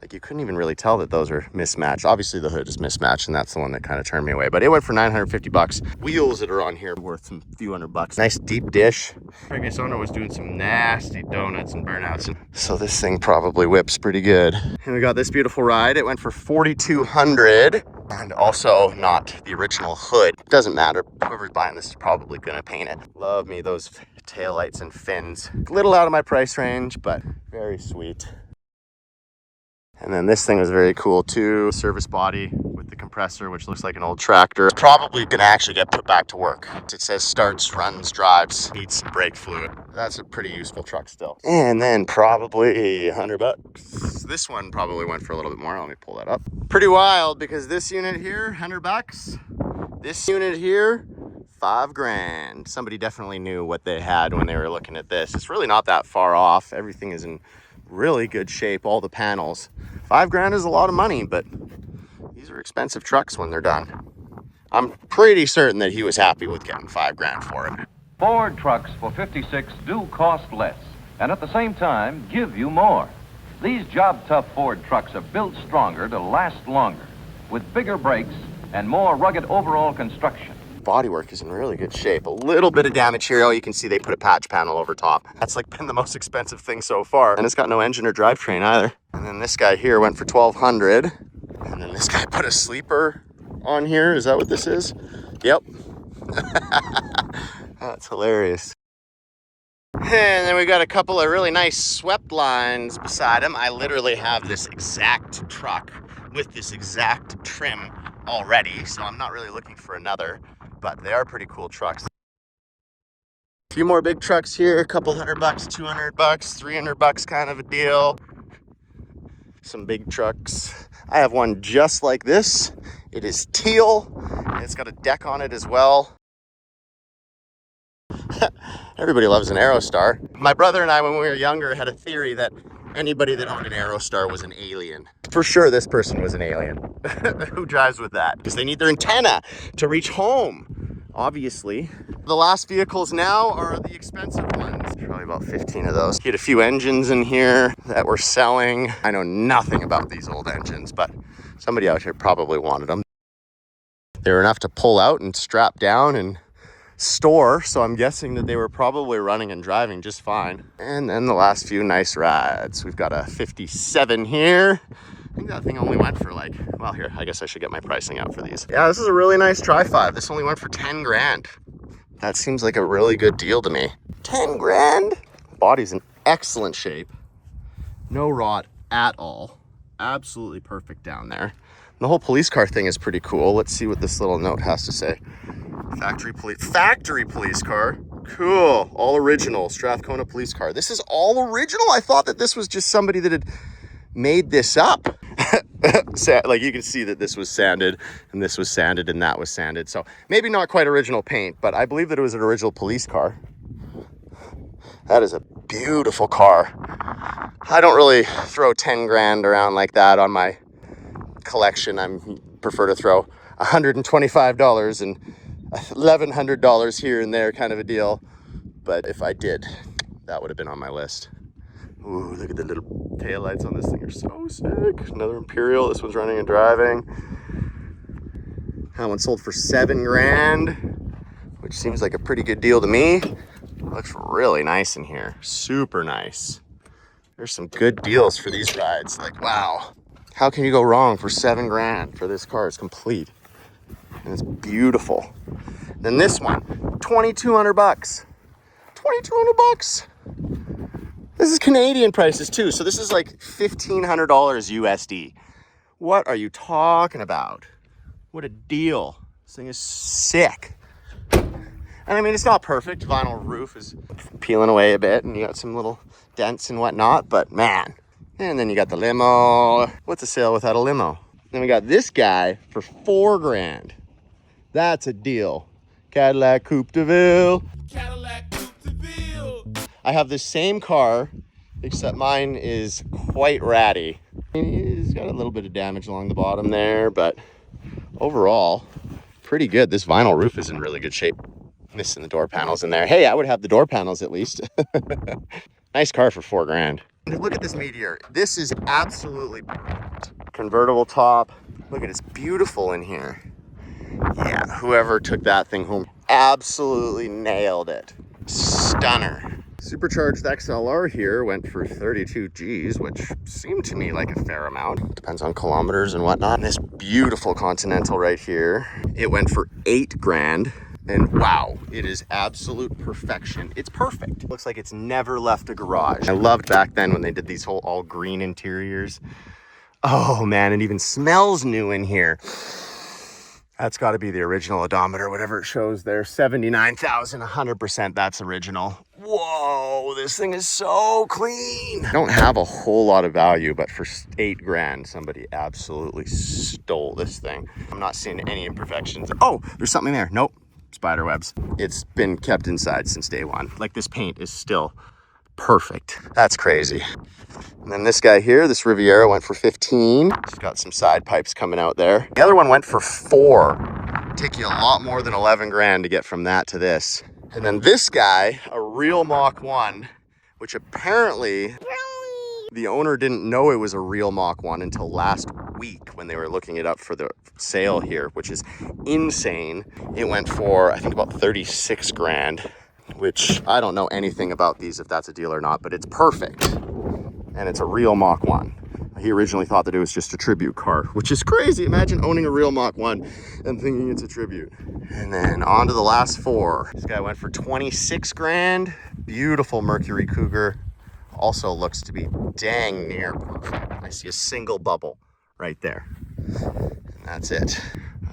Speaker 1: Like you couldn't even really tell that those are mismatched. Obviously the hood is mismatched, and that's the one that kind of turned me away. But it went for 950 bucks. Wheels that are on here worth some few hundred bucks. Nice deep dish. Previous owner was doing some nasty donuts and burnouts, and so this thing probably whips pretty good. And we got this beautiful ride. It went for 4,200, and also not the original hood. Doesn't matter. Whoever's buying this is probably gonna paint it. Love me those taillights and fins. A little out of my price range, but very sweet. And then this thing was very cool too. Service body with the compressor, which looks like an old tractor. It's probably gonna actually get put back to work. It says starts, runs, drives, needs some brake fluid. That's a pretty useful truck still. And then probably 100 bucks. This one probably went for a little bit more. Let me pull that up. Pretty wild because this unit here, 100 bucks. This unit here, 5 grand. Somebody definitely knew what they had when they were looking at this. It's really not that far off. Everything is in really good shape, all the panels. 5 grand is a lot of money, but these are expensive trucks when they're done. I'm pretty certain that he was happy with getting 5 grand for it.
Speaker 3: Ford trucks for 56 do cost less, and at the same time give you more. These job-tough Ford trucks are built stronger to last longer, with bigger brakes and more rugged overall construction.
Speaker 1: Bodywork is in really good shape. A little bit of damage here. Oh, you can see they put a patch panel over top. That's like been the most expensive thing so far. And it's got no engine or drivetrain either. And then this guy here went for 1,200. And then this guy put a sleeper on here. Is that what this is? Yep. That's hilarious. And then we got a couple of really nice swept lines beside him. I literally have this exact truck with this exact trim already, so I'm not really looking for another. but they are pretty cool trucks. A few more big trucks here, a couple $100, $200, $300 kind of a deal. Some big trucks. I have one just like this. It is teal, and it's got a deck on it as well. Everybody loves an Aerostar. My brother and I, when we were younger, had a theory that anybody that owned an Aerostar was an alien. For sure, this person was an alien. Who drives with that? Because they need their antenna to reach home, obviously. The last vehicles now are the expensive ones. Probably about 15 of those. Get a few engines in here that we're selling. I know nothing about these old engines, but somebody out here probably wanted them. They were enough to pull out and strap down and store, so I'm guessing that they were probably running and driving just fine. And then the last few nice rides. We've got a 57 here. I think that thing only went for like, well, here, I guess I should get my pricing out for these. Yeah, this is a really nice Tri-5. This only went for 10 grand. That seems like a really good deal to me. 10 grand? Body's in excellent shape. No rot at all. Absolutely perfect down there. The whole police car thing is pretty cool. Let's see what this little note has to say. Factory police car. Cool. All original Strathcona police car. This is all original? I thought that this was just somebody that had made this up. Like you can see that this was sanded and this was sanded and that was sanded. So maybe not quite original paint, but I believe that it was an original police car. That is a beautiful car. I don't really throw 10 grand around like that on my collection. I prefer to throw $125 and $1,100 here and there kind of a deal. But if I did, that would have been on my list. Ooh, look at the little taillights on this thing, are so sick. Another Imperial, this one's running and driving. That one sold for 7 grand, which seems like a pretty good deal to me. Looks really nice in here, super nice. There's some good deals for these rides. Like, wow, how can you go wrong for 7 grand for this car? It's complete and it's beautiful. Then this one, $2,200. $2,200. This is Canadian prices too, so this is like $1,500 USD. What are you talking about? What a deal. This thing is sick. And I mean, it's not perfect. Vinyl roof is peeling away a bit and you got some little dents and whatnot, but man. And then you got the limo. What's a sale without a limo? Then we got this guy for 4 grand. That's a deal. Cadillac Coupe de Ville. Cadillac Coupe de Ville. I have the same car, except mine is quite ratty. It's got a little bit of damage along the bottom there, but overall, pretty good. This vinyl roof is in really good shape. Missing the door panels in there. Hey, I would have the door panels at least. Nice car for 4 grand. Look at this Meteor. This is absolutely perfect. Convertible top. Look at it, it's beautiful in here. Yeah, whoever took that thing home absolutely nailed it. Stunner. Supercharged XLR here went for 32 G's, which seemed to me like a fair amount. Depends on kilometers and whatnot. And this beautiful Continental right here, it went for 8 grand. And wow, it is absolute perfection. It's perfect. Looks like it's never left a garage. I loved back then when they did these whole all green interiors. Oh man, it even smells new in here. That's got to be the original odometer, whatever it shows there. 79,000, 100%, that's original. Whoa, this thing is so clean. I don't have a whole lot of value, but for 8 grand, somebody absolutely stole this thing. I'm not seeing any imperfections. Oh, there's something there. Nope, spider webs. It's been kept inside since day one. Like, this paint is still perfect. That's crazy. And then this guy here, this Riviera, went for 15. It's got some side pipes coming out there. The other one went for 4. Take you a lot more than 11 grand to get from that to this. And then this guy, a real Mach 1, which apparently the owner didn't know it was a real Mach 1 until last week when they were looking it up for the sale here, which is insane. It went for, I think, about 36 grand, which I don't know anything about these, if that's a deal or not, but it's perfect. And it's a real Mach 1. He originally thought that it was just a tribute car, which is crazy. Imagine owning a real Mach 1 and thinking it's a tribute. And then on to the last 4. This guy went for 26 grand. Beautiful Mercury Cougar. Also looks to be dang near perfect. I see a single bubble right there. And that's it.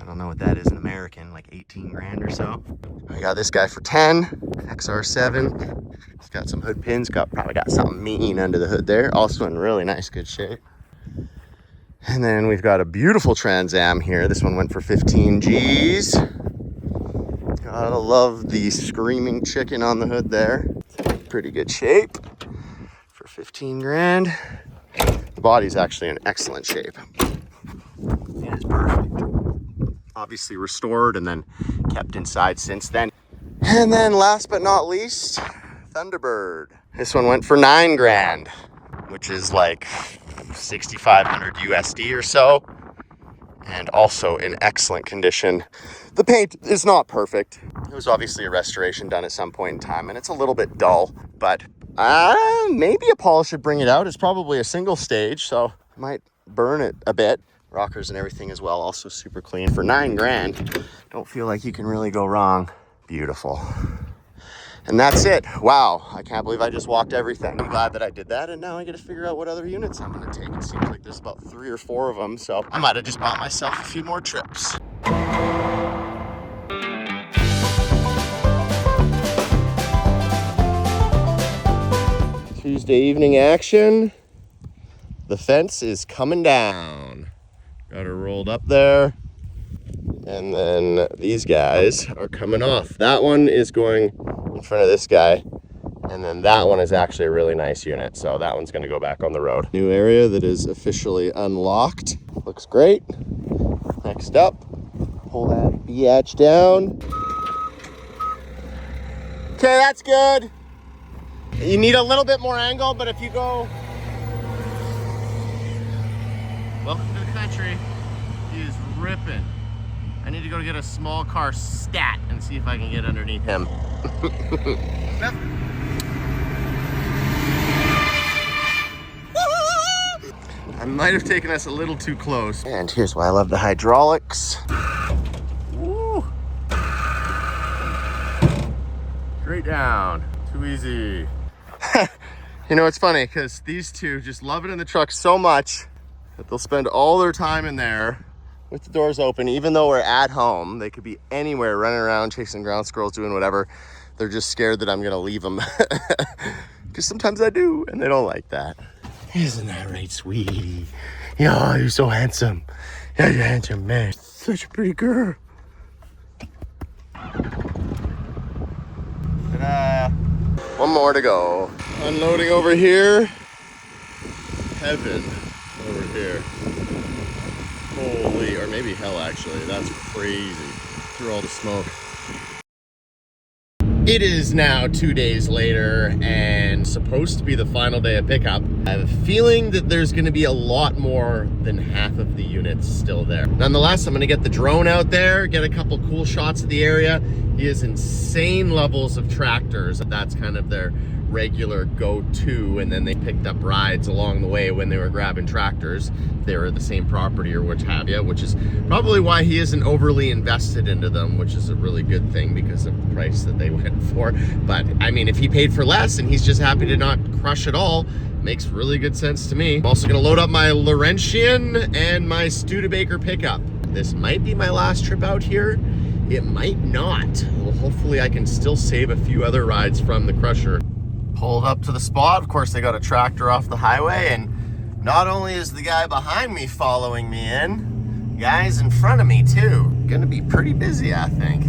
Speaker 1: I don't know what that is in American, like 18 grand or so. I got this guy for 10, XR7. It's got some hood pins, probably got something mean under the hood there. Also in really nice, good shape. And then we've got a beautiful Trans Am here. This one went for 15 G's. Gotta love the screaming chicken on the hood there. Pretty good shape for 15 grand. The body's actually in excellent shape. It is perfect. Obviously restored and then kept inside since then. And then last but not least, Thunderbird. This one went for 9 grand, which is like 6,500 USD or so. And also in excellent condition. The paint is not perfect. It was obviously a restoration done at some point in time, and it's a little bit dull, but maybe a polish should bring it out. It's probably a single stage, so I might burn it a bit. Rockers and everything as well, also super clean. For 9 grand, don't feel like you can really go wrong. Beautiful. And that's it. Wow, I can't believe I just walked everything. I'm glad that I did that, and now I get to figure out what other units I'm gonna take. It seems like there's about 3 or 4 of them, so I might have just bought myself a few more trips. Tuesday evening action. The fence is coming down. Got her rolled up there. And then these guys are coming off. That one is going in front of this guy. And then that one is actually a really nice unit. So that one's gonna go back on the road. New area that is officially unlocked. Looks great. Next up, pull that biatch down. Okay, that's good. You need a little bit more angle, but if you go... Welcome to the country. He is ripping. I need to go get a small car stat and see if I can get underneath him. I might have taken us a little too close. And here's why I love the hydraulics. Woo. Straight down. Too easy. You know, it's funny because these two just love it in the truck so much that they'll spend all their time in there with the doors open. Even though we're at home, they could be anywhere running around, chasing ground squirrels, doing whatever. They're just scared that I'm gonna leave them. Because sometimes I do, and they don't like that. Isn't that right, sweetie? Yeah, you're so handsome. Yeah, you're a handsome man. Such a pretty girl. Ta-da. One more to go. Unloading over here. Heaven over here. Holy, or maybe hell actually. That's crazy. Through all the smoke. It is now 2 days later and supposed to be the final day of pickup. I have a feeling that there's going to be a lot more than half of the units still there. Nonetheless, I'm going to get the drone out there, get a couple cool shots of the area. He has insane levels of tractors. That's kind of their regular go-to, and then they picked up rides along the way when they were grabbing tractors. They were the same property or what have you, which is probably why he isn't overly invested into them, which is a really good thing because of the price that they went for. But I mean, if he paid for less and he's just happy to not crush it all, makes really good sense to me. I'm also gonna load up my Laurentian and my Studebaker pickup. This might be my last trip out here. It might not. Well, hopefully I can still save a few other rides from the crusher. Pulled up to the spot. Of course, they got a tractor off the highway, and not only is the guy behind me following me in, guys in front of me too. Gonna be pretty busy, I think.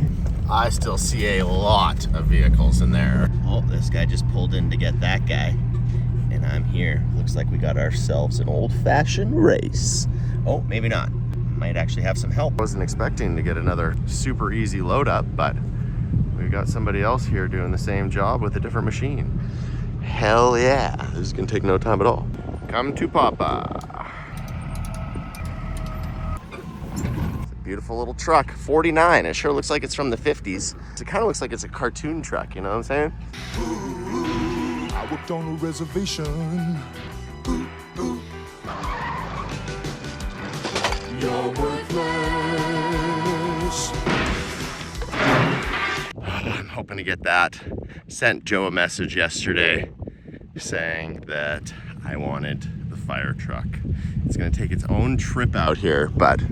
Speaker 1: I still see a lot of vehicles in there. Oh, this guy just pulled in to get that guy, and I'm here. Looks like we got ourselves an old-fashioned race. Oh, maybe not. Might actually have some help. Wasn't expecting to get another super easy load up, but we've got somebody else here doing the same job with a different machine. Hell yeah, this is gonna take no time at all. Come to Papa. It's a beautiful little truck, 49. It sure looks like it's from the 50s. It kind of looks like it's a cartoon truck, you know what I'm saying?
Speaker 9: I worked on a reservation. You're worthless.
Speaker 1: I'm hoping to get that. Sent Joe a message yesterday saying that I wanted the fire truck. It's gonna take its own trip out here, but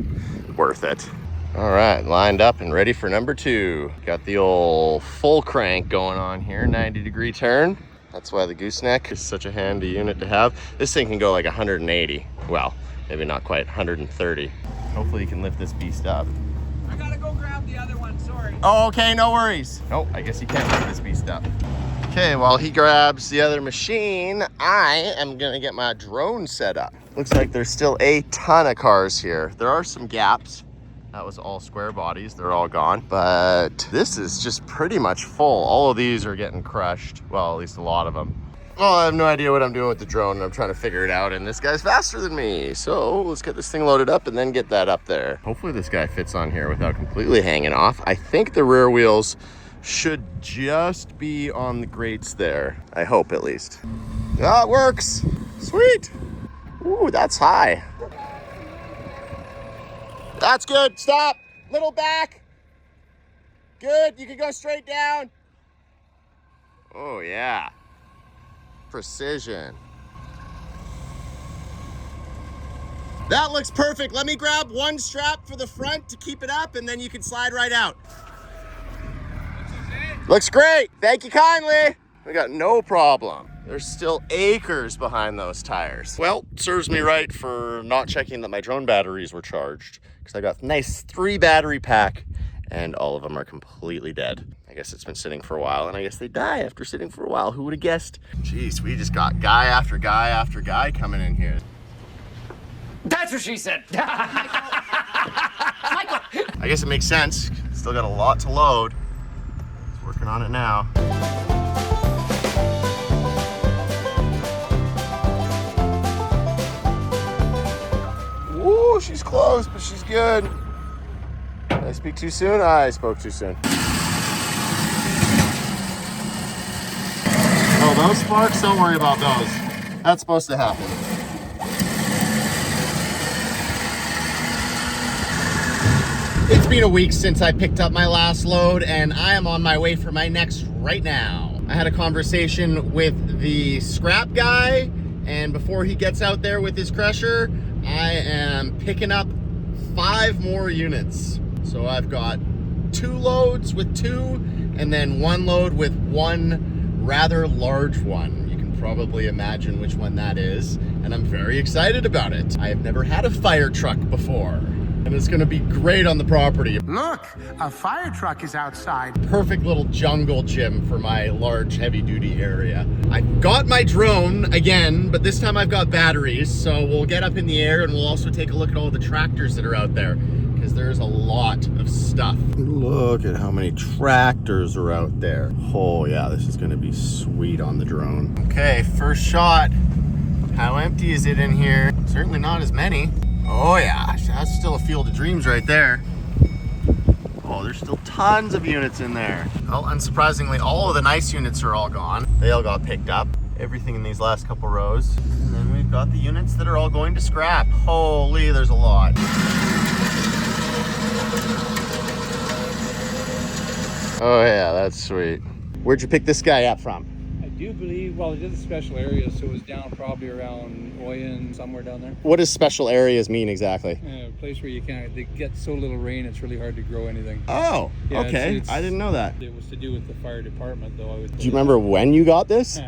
Speaker 1: worth it. All right, lined up and ready for number 2. Got the old full crank going on here, 90-degree turn. That's why the gooseneck is such a handy unit to have. This thing can go like 180. Well, maybe not quite, 130. Hopefully you can lift this beast up.
Speaker 5: I gotta go grab the other one, sorry.
Speaker 1: Oh, okay, no worries. Oh, I guess you can't lift this beast up. Okay, while he grabs the other machine, I am gonna get my drone set up. Looks like there's still a ton of cars here. There are some gaps. That was all square bodies, they're all gone. But this is just pretty much full. All of these are getting crushed. Well, at least a lot of them. Well, I have no idea what I'm doing with the drone, and I'm trying to figure it out, and this guy's faster than me. So let's get this thing loaded up and then get that up there. Hopefully this guy fits on here without completely hanging off. I think the rear wheels should just be on the grates there. I hope, at least. Yeah, it works. Sweet. Ooh, that's high. That's good. Stop. Little back. Good. You can go straight down. Oh, yeah. Precision. That looks perfect. Let me grab one strap for the front to keep it up, and then you can slide right out. Looks great. Thank you kindly. We got no problem. There's still acres behind those tires. Well, serves me right for not checking that my drone batteries were charged, because I got a nice 3 battery pack and all of them are completely dead. I guess it's been sitting for a while, and I guess they die after sitting for a while. Who would have guessed? Jeez, we just got guy after guy after guy coming in here.
Speaker 16: That's what she said. Michael.
Speaker 1: I guess it makes sense. Still got a lot to load. He's working on it now. Ooh, she's close, but she's good. Did I speak too soon? I spoke too soon. Oh, those sparks, don't worry about those. That's supposed to happen. It's been a week since I picked up my last load, and I am on my way for my next right now. I had a conversation with the scrap guy, and before he gets out there with his crusher, I am picking up 5 more units. So I've got 2 loads with 2, and then 1 load with 1 rather large one. You can probably imagine which one that is, and I'm very excited about it. I have never had a fire truck before, and it's gonna be great on the property.
Speaker 15: Look, a fire truck is outside.
Speaker 1: Perfect little jungle gym for my large heavy duty area. I got my drone again, but this time I've got batteries, so we'll get up in the air and we'll also take a look at all the tractors that are out there, because there's a lot of stuff. Look at how many tractors are out there. Oh yeah, this is gonna be sweet on the drone. Okay, first shot. How empty is it in here? Certainly not as many. Oh yeah, that's still a field of dreams right there. Oh, there's still tons of units in there. Well, unsurprisingly, all of the nice units are all gone. They all got picked up. Everything in these last couple rows. And then we've got the units that are all going to scrap. Holy, there's a lot. Oh yeah, that's sweet. Where'd you pick this guy up from?
Speaker 5: I do believe, well, it is a special area, so it was down probably around Oyen, somewhere down there.
Speaker 1: What does special areas mean exactly?
Speaker 5: A place where you can't, they get so little rain, it's really hard to grow anything.
Speaker 1: Oh,
Speaker 5: yeah,
Speaker 1: okay. I didn't know that.
Speaker 5: It was to do with the fire department, though. I would.
Speaker 1: Do you remember when you got this?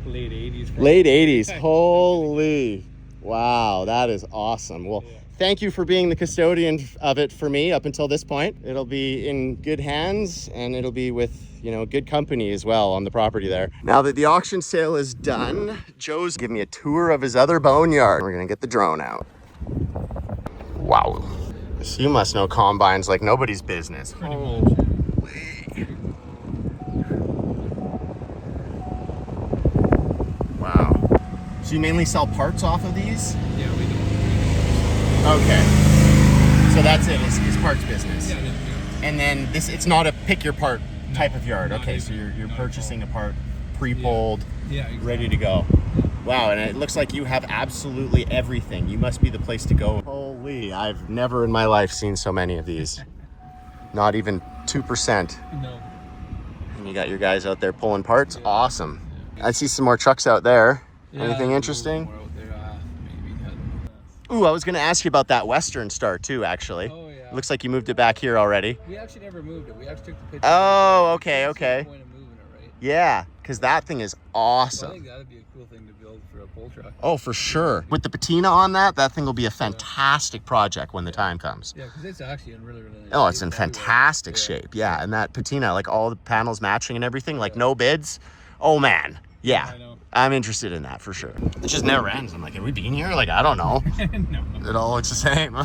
Speaker 5: Late 80s. Probably.
Speaker 1: Late 80s. Holy. Wow, that is awesome. Well, thank you for being the custodian of it for me up until this point. It'll be in good hands, and it'll be with, you know, good company as well on the property there. Now that the auction sale is done, Joe's giving me a tour of his other boneyard. We're gonna get the drone out. Wow. So you must know combines like nobody's business. Holy. Wow. So you mainly sell parts off of these?
Speaker 5: Yeah, we do.
Speaker 1: Okay. So that's it, it's parts business.
Speaker 5: Yeah, yeah.
Speaker 1: And then it's not a pick your part type of yard. Okay, so you're purchasing a part pre-pulled,
Speaker 5: exactly.
Speaker 1: Ready to go. Wow, and it looks like you have absolutely everything. You must be the place to go. Holy, I've never in my life seen so many of these. Not even 2%.
Speaker 5: No.
Speaker 1: And you got your guys out there pulling parts. Yeah. Awesome. Yeah. I see some more trucks out there. Yeah, anything interesting?
Speaker 5: More out there, maybe.
Speaker 1: Ooh, I was gonna ask you about that Western Star too, actually.
Speaker 5: Oh yeah. Yeah.
Speaker 1: Looks like you moved it back here already.
Speaker 5: We actually never moved it. We actually took the picture.
Speaker 1: Oh, okay, okay.
Speaker 5: Point of moving it, right?
Speaker 1: Yeah, because that thing is awesome.
Speaker 5: Well, I think that'd be a cool thing to build for a pull truck.
Speaker 1: Oh, for sure. With the patina on that thing will be a fantastic project when the time comes.
Speaker 5: Yeah, because it's actually in really, really nice
Speaker 1: Oh, it's
Speaker 5: shape
Speaker 1: in fantastic shape. Yeah, and that patina, like all the panels matching and everything, like no bids. Oh, man. Yeah, I'm interested in that for sure. It just never ends. I'm like, have we been here? Like, I don't know.
Speaker 5: No.
Speaker 1: It all looks the same.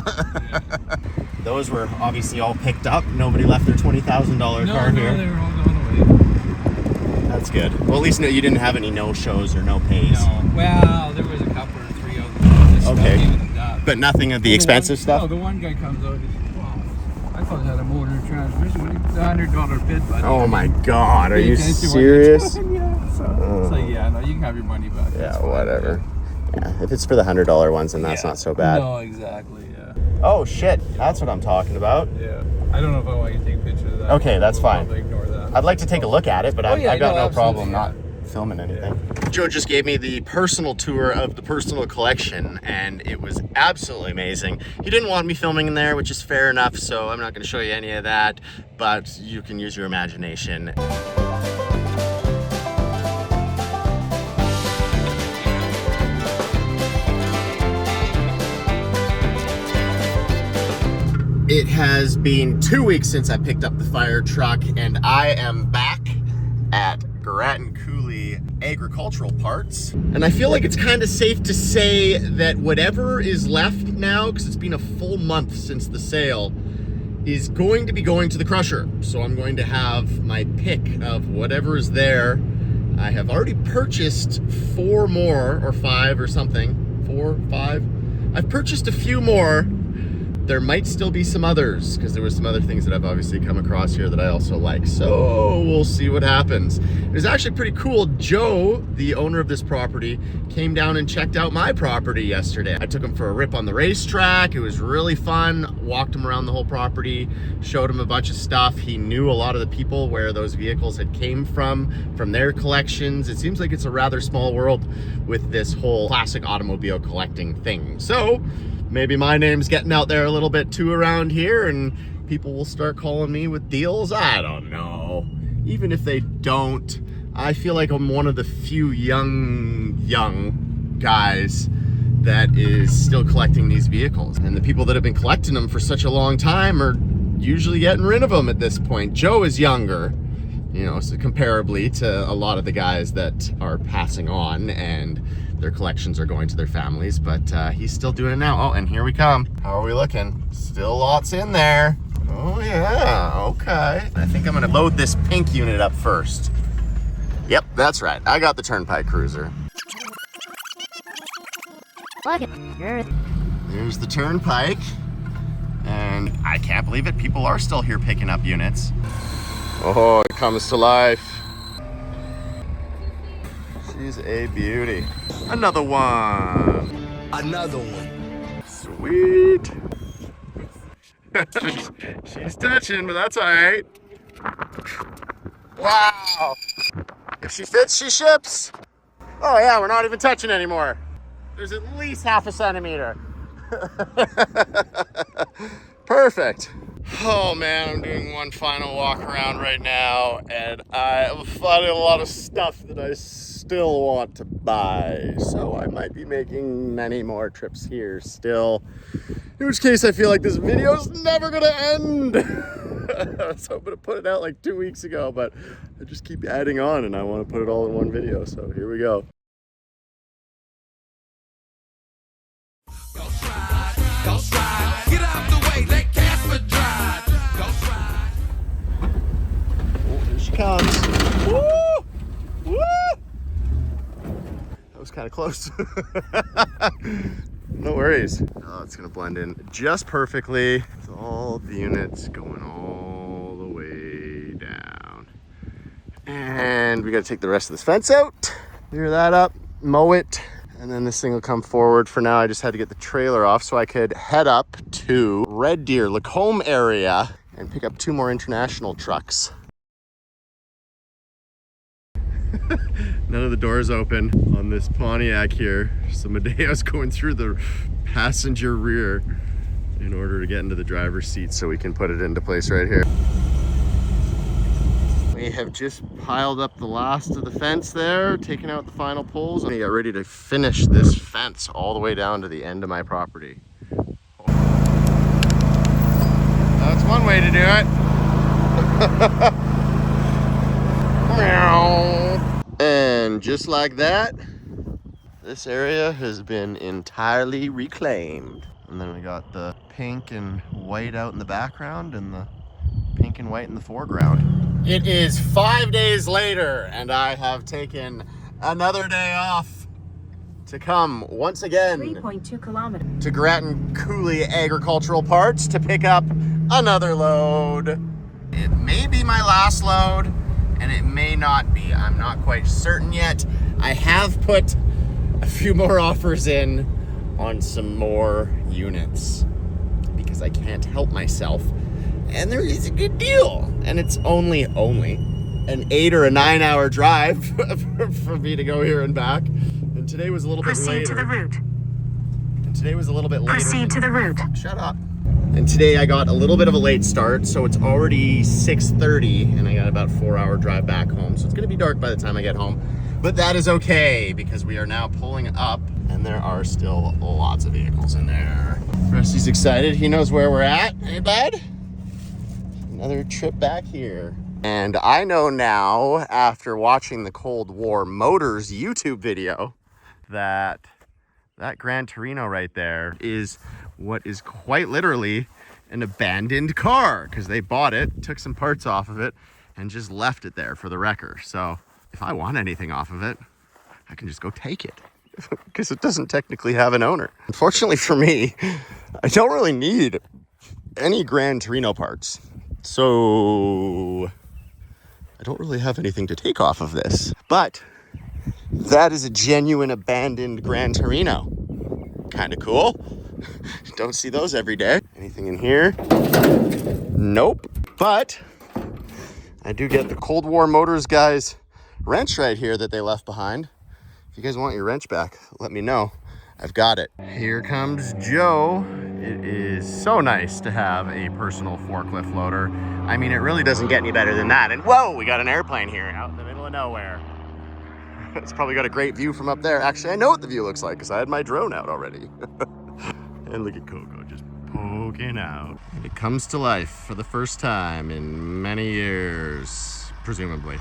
Speaker 1: Those were obviously all picked up. Nobody left their $20,000 car here.
Speaker 5: No, they were all going away.
Speaker 1: That's good. Well, at least you didn't have any no-shows or no pays.
Speaker 5: No. Well, there was a couple or three of them.
Speaker 1: Okay. But nothing of the expensive stuff?
Speaker 5: No, the one guy comes out and he's like, wow, I thought it had a motor and transmission. It's a $100 bid, buddy.
Speaker 1: Oh my God, are you serious?
Speaker 5: Yeah, so it's like, yeah, no, you can have your money back.
Speaker 1: Yeah, whatever. Yeah, if it's for the $100 ones, then that's not so bad.
Speaker 5: No, exactly, yeah.
Speaker 1: Oh shit, that's what I'm talking about.
Speaker 5: Yeah. I don't know if I want you to take pictures of that.
Speaker 1: Okay, that's fine.
Speaker 5: Ignore that.
Speaker 1: I'd like to take a look at it, but I've got no problem not
Speaker 5: absolutely,
Speaker 1: filming anything. Joe just gave me the personal tour of the personal collection, and it was absolutely amazing. He didn't want me filming in there, which is fair enough, so I'm not going to show you any of that, but you can use your imagination. It has been 2 weeks since I picked up the fire truck, and I am back at Grattan Cooley Agricultural Parts. And I feel like it's kind of safe to say that whatever is left now, because it's been a full month since the sale, is going to be going to the crusher. So I'm going to have my pick of whatever is there. I have already purchased 4 more, or 5 or something. 4, 5. I've purchased a few more. There might still be some others, because there was some other things that I've obviously come across here that I also like. So we'll see what happens. It was actually pretty cool. Joe, the owner of this property, came down and checked out my property yesterday. I took him for a rip on the racetrack. It was really fun. Walked him around the whole property, showed him a bunch of stuff. He knew a lot of the people where those vehicles had came from their collections. It seems like it's a rather small world with this whole classic automobile collecting thing. So maybe my name's getting out there a little bit too around here, and people will start calling me with deals. I don't know. Even if they don't, I feel like I'm one of the few young guys that is still collecting these vehicles. And the people that have been collecting them for such a long time are usually getting rid of them at this point. Joe is younger, you know, so comparably to a lot of the guys that are passing on and their collections are going to their families, but he's still doing it now. Oh, and here we come. How are we looking? Still lots in there. Oh yeah, okay. I think I'm gonna load this pink unit up first. Yep, that's right. I got the Turnpike Cruiser. There's the Turnpike. And I can't believe it. People are still here picking up units. Oh, it comes to life. She's a beauty. Another one.
Speaker 2: Another one.
Speaker 1: Sweet. She's touching, but that's all right. Wow. If she fits, she ships. Oh yeah, we're not even touching anymore. There's at least half a centimeter. Perfect. Oh man, I'm doing one final walk around right now, and I'm finding a lot of stuff that I still want to buy. So I might be making many more trips here still. In which case I feel like this video is never gonna end. I was hoping to put it out like 2 weeks ago, but I just keep adding on and I want to put it all in one video. So here we go.
Speaker 11: Ghost ride, get out the way, let Casper drive. Ghost ride.
Speaker 1: Oh, here she comes. Woo! Woo! That was kind of close. No worries. Oh, it's gonna blend in just perfectly. It's all the units going all the way down. And we gotta take the rest of this fence out, clear that up, mow it, and then this thing will come forward. For now, I just had to get the trailer off so I could head up to Red Deer, Lacombe area, and pick up 2 more international trucks. None of the doors open on this Pontiac here. So Medeo's going through the passenger rear. in order to get into the driver's seat so we can put it into place right here. We have just piled up the last of the fence there, taken out the final poles, and we got ready to finish this fence all the way down to the end of my property. That's one way to do it. And just like that, this area has been entirely reclaimed. And then we got the pink and white out in the background and the pink and white in the foreground. It is 5 days later and I have taken another day off to come once again
Speaker 21: 3.2 kilometers
Speaker 1: to Grattan Cooley Agricultural Parts to pick up another load. It may be my last load and it may not be. I'm not quite certain yet. I have put a few more offers in on some more units because I can't help myself, and there is a good deal, and it's only an 8 or a 9 hour drive for me to go here and back. And today was a little bit later.
Speaker 21: Proceed to the route.
Speaker 1: And today was a little bit later.
Speaker 21: Proceed to the route.
Speaker 1: Shut up. And today I got a little bit of a late start, so it's already 6:30 and I got about a 4 hour drive back home. So it's gonna be dark by the time I get home, but that is okay because we are now pulling up and there are still lots of vehicles in there. Rusty's excited, he knows where we're at. Hey bud? Another trip back here. And I know now, after watching the Cold War Motors YouTube video, that Gran Torino right there is what is quite literally an abandoned car, because they bought it, took some parts off of it, and just left it there for the wrecker. So if I want anything off of it, I can just go take it, because it doesn't technically have an owner. Unfortunately for me, I don't really need any Gran Torino parts. So I don't really have anything to take off of this. But that is a genuine abandoned Gran Torino. Kind of cool. Don't see those every day. Anything in here? Nope. But I do get the Cold War Motors guys wrench right here that they left behind. If you guys want your wrench back, let me know. I've got it. Here comes Joe. It is so nice to have a personal forklift loader. I mean, it really doesn't get any better than that. And whoa, we got an airplane here out in the middle of nowhere. It's probably got a great view from up there. Actually, I know what the view looks like because I had my drone out already. And look at Coco just poking out. And it comes to life for the first time in many years, presumably.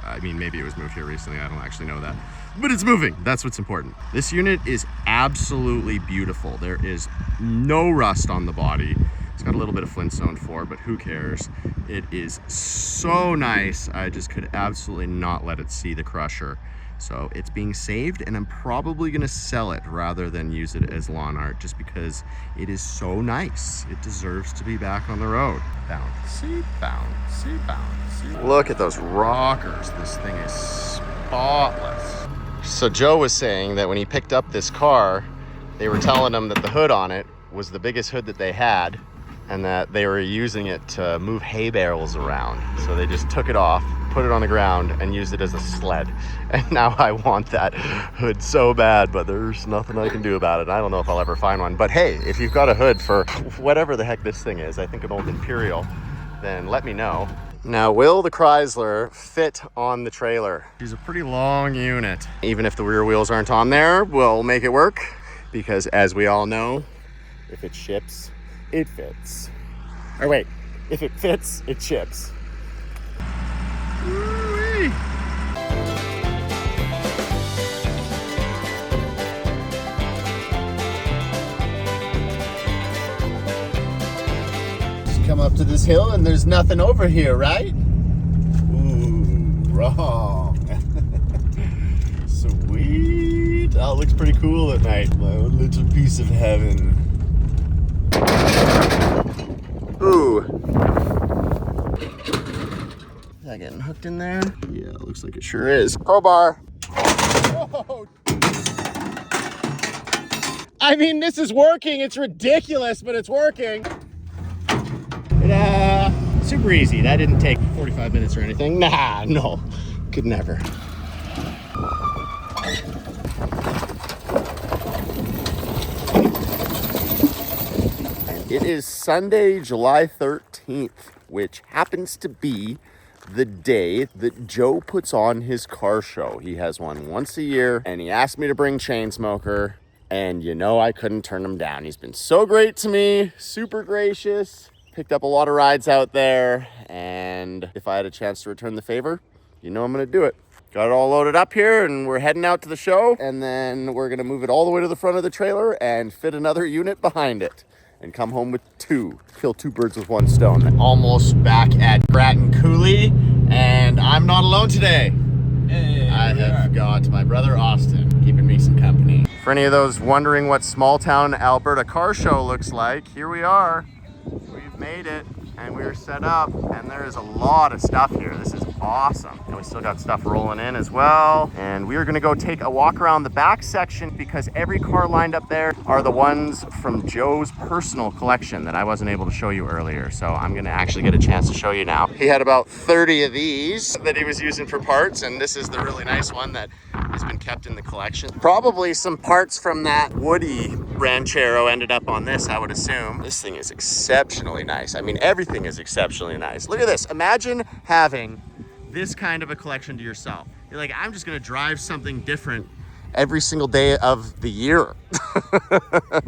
Speaker 1: I mean, maybe it was moved here recently. I don't actually know that. But it's moving. That's what's important. This unit is absolutely beautiful. There is no rust on the body. It's got a little bit of Flintstone floor, but who cares? It is so nice. I just could absolutely not let it see the crusher. So it's being saved, and I'm probably gonna sell it rather than use it as lawn art, just because it is so nice. It deserves to be back on the road. Bouncy, bouncy, bouncy. Look at those rockers. This thing is spotless. So Joe was saying that when he picked up this car, they were telling him that the hood on it was the biggest hood that they had, and that they were using it to move hay bales around. So they just took it off, put it on the ground, and used it as a sled. And now I want that hood so bad, but there's nothing I can do about it. I don't know if I'll ever find one. But hey, if you've got a hood for whatever the heck this thing is, I think an old Imperial, then let me know. Now, will the Chrysler fit on the trailer? She's a pretty long unit. Even if the rear wheels aren't on there, we'll make it work, because as we all know, if it ships, it fits. Or wait, if it fits, it ships. Woo-wee. Just come up to this hill and there's nothing over here, right? Ooh, wrong. Sweet. Oh, it looks pretty cool at night. My own little piece of heaven. Ooh. Is that getting hooked in there? Yeah, it looks like it sure is. Crowbar. Whoa. I mean, this is working. It's ridiculous, but it's working. Ta-da. Super easy. That didn't take 45 minutes or anything. Nah, no. Could never. It is Sunday, July 13th, which happens to be the day that Joe puts on his car show. He has one once a year, and he asked me to bring Chainsmoker, and you know I couldn't turn him down. He's been so great to me, super gracious, picked up a lot of rides out there, and if I had a chance to return the favor, you know I'm gonna do it. Got it all loaded up here, and we're heading out to the show, and then we're gonna move it all the way to the front of the trailer and fit another unit behind it and come home with two. Kill two birds with one stone. Almost back at Bratton Coulee, and I'm not alone today. Hey, I have got my brother Austin keeping me some company. For any of those wondering what small town Alberta car show looks like, here we are. We've made it, and we're set up, and there is a lot of stuff here. This is awesome. And we still got stuff rolling in as well. And we are gonna go take a walk around the back section because every car lined up there are the ones from Joe's personal collection that I wasn't able to show you earlier. So I'm gonna actually get a chance to show you now. He had about 30 of these that he was using for parts, and this is the really nice one that has been kept in the collection. Probably some parts from that Woody Ranchero ended up on this, I would assume. This thing is exceptionally nice. I mean, everything is exceptionally nice. Look at this. Imagine having this kind of a collection to yourself. You're like, I'm just gonna drive something different every single day of the year.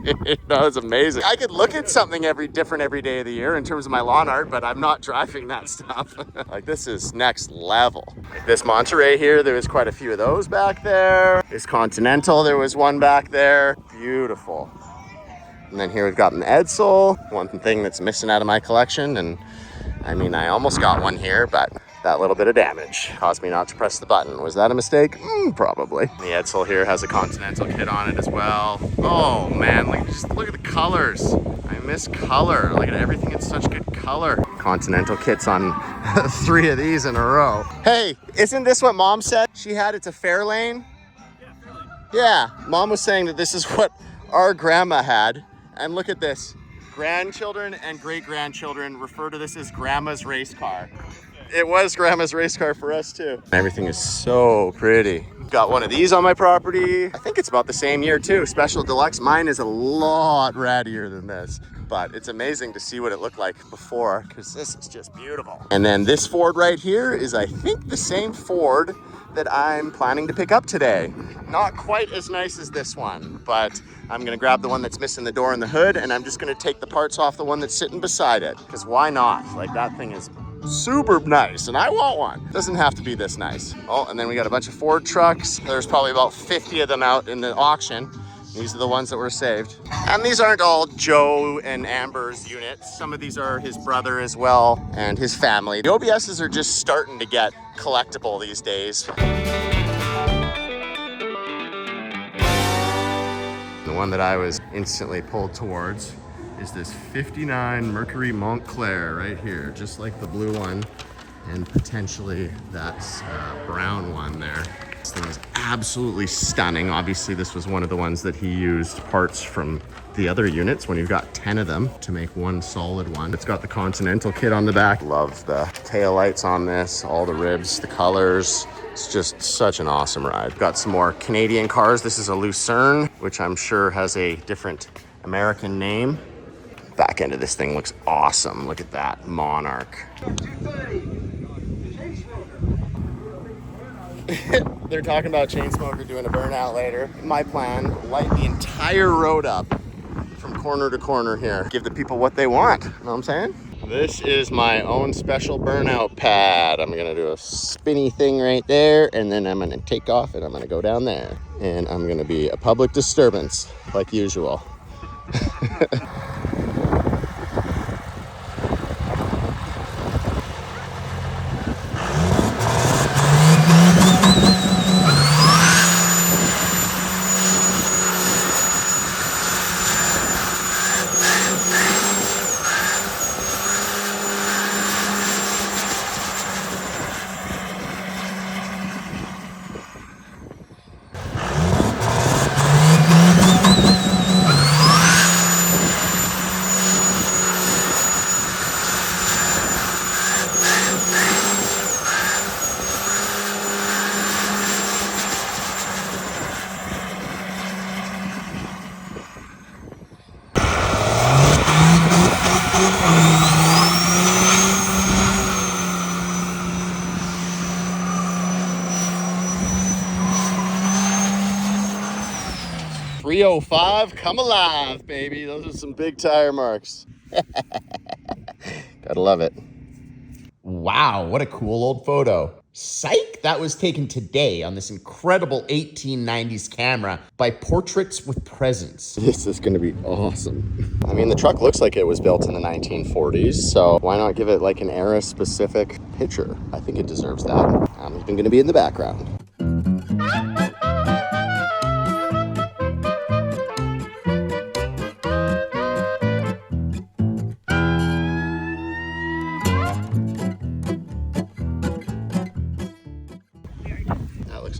Speaker 1: You know, it's amazing. I could look at something different every day of the year in terms of my lawn art, but I'm not driving that stuff. Like, this is next level. Like this Monterey here, there was quite a few of those back there. This Continental, there was one back there. Beautiful. And then here we've got an Edsel, one thing that's missing out of my collection. And I mean, I almost got one here, but that little bit of damage caused me not to press the button. Was that a mistake? Probably. The Edsel here has a Continental kit on it as well. Oh man, just look at the colors. I miss color. Look at everything in such good color. Continental kits on 3 of these in a row. Hey, isn't this what Mom said she had? It's a Fairlane? Yeah, Mom was saying that this is what our grandma had. And look at this. Grandchildren and great-grandchildren refer to this as Grandma's race car. It was Grandma's race car for us too. Everything is so pretty. Got one of these on my property. I think it's about the same year too. Special Deluxe. Mine is a lot rattier than this, but it's amazing to see what it looked like before because this is just beautiful. And then this Ford right here is, I think, the same Ford that I'm planning to pick up today. Not quite as nice as this one, but I'm gonna grab the one that's missing the door and the hood, and I'm just gonna take the parts off the one that's sitting beside it, because why not? Like, that thing is super nice, and I want one. Doesn't have to be this nice. Oh, and then we got a bunch of Ford trucks. There's probably about 50 of them out in the auction. These are the ones that were saved. And these aren't all Joe and Amber's units. Some of these are his brother as well, and his family. The OBSs are just starting to get collectible these days. The one that I was instantly pulled towards is this 59 Mercury Montclair right here, just like the blue one, and potentially that's brown one there. This thing is absolutely stunning. Obviously, this was one of the ones that he used parts from the other units when you've got 10 of them to make one solid one. It's got the Continental kit on the back. Love the tail lights on this, all the ribs, the colors. It's just such an awesome ride. Got some more Canadian cars. This is a Lucerne, which I'm sure has a different American name. Back end of this thing looks awesome. Look at that Monarch. They're talking about Chainsmoker doing a burnout later. My plan, light the entire road up from corner to corner here. Give the people what they want, you know what I'm saying? This is my own special burnout pad. I'm gonna do a spinny thing right there, and then I'm gonna take off and I'm gonna go down there. And I'm gonna be a public disturbance, like usual. 105, come alive, baby. Those are some big tire marks. Gotta love it. Wow, what a cool old photo. Psych! That was taken today on this incredible 1890s camera by Portraits with Presents. This is gonna be awesome. I mean, the truck looks like it was built in the 1940s, so why not give it like an era-specific picture? I think it deserves that. I'm even gonna be in the background.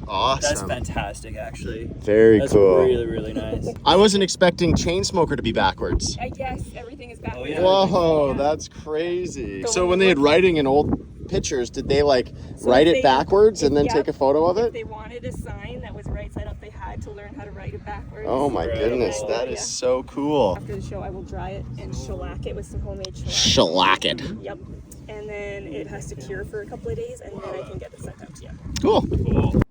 Speaker 1: Awesome.
Speaker 6: That's fantastic, actually.
Speaker 1: Very cool.
Speaker 6: That's really, really nice.
Speaker 1: I wasn't expecting Chainsmoker to be backwards.
Speaker 22: Yes, everything is backwards.
Speaker 6: Oh, yeah.
Speaker 1: Whoa, that's crazy. So when they had writing in old pictures, did they like write it backwards and then take a photo of
Speaker 22: If
Speaker 1: it?
Speaker 22: they wanted a sign that was right side up, they had to learn how to write it backwards.
Speaker 1: Oh my goodness, that is so cool.
Speaker 22: After the show, I will dry it and shellac it with some homemade shellac.
Speaker 1: Shellac it.
Speaker 22: Yep. And then it has to cure for a couple of days, and then I can get it sent out to you.
Speaker 1: Cool.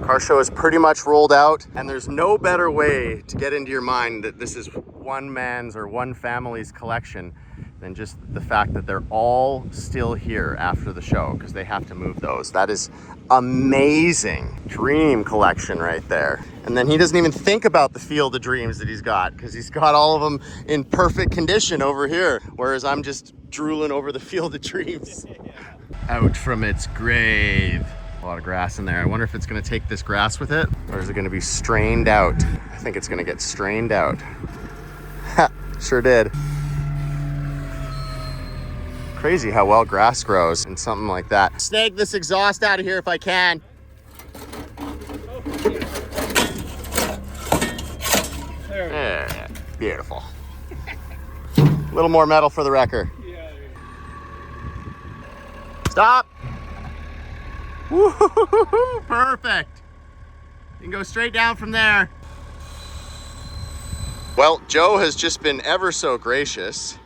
Speaker 1: Car show is pretty much rolled out, and there's no better way to get into your mind that this is one man's or one family's collection than just the fact that they're all still here after the show because they have to move those. That is amazing. Dream collection right there. And then he doesn't even think about the Field of Dreams that he's got because he's got all of them in perfect condition over here, whereas I'm just drooling over the Field of Dreams. Out from its grave. A lot of grass in there. I wonder if it's gonna take this grass with it, or is it gonna be strained out? I think it's gonna get strained out. Ha, sure did. Crazy how well grass grows in something like that. Snag this exhaust out of here if I can. There, beautiful. A little more metal for the wrecker. Stop. Woo-hoo-hoo-hoo, perfect. You can go straight down from there. Well, Joe has just been ever so gracious,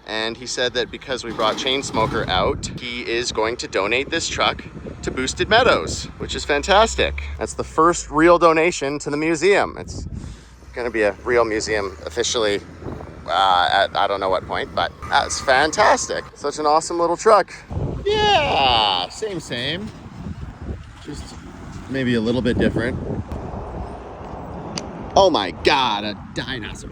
Speaker 1: and he said that because we brought Chainsmoker out, he is going to donate this truck to Boosted Meadows, which is fantastic. That's the first real donation to the museum. It's gonna be a real museum officially at I don't know what point, but that's fantastic. Such an awesome little truck. Yeah, same. Just maybe a little bit different. Oh my God, a dinosaur.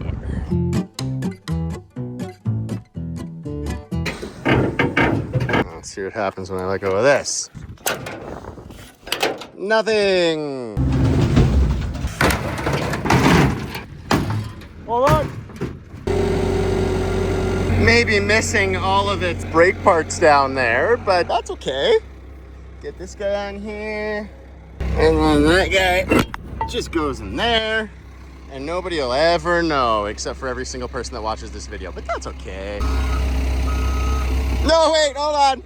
Speaker 1: Let's see what happens when I let go of this. Nothing. Hold on. Maybe missing all of its brake parts down there, but that's okay. Get this guy on here, and then that guy just goes in there, and nobody will ever know except for every single person that watches this video, but that's okay. No, wait, hold on.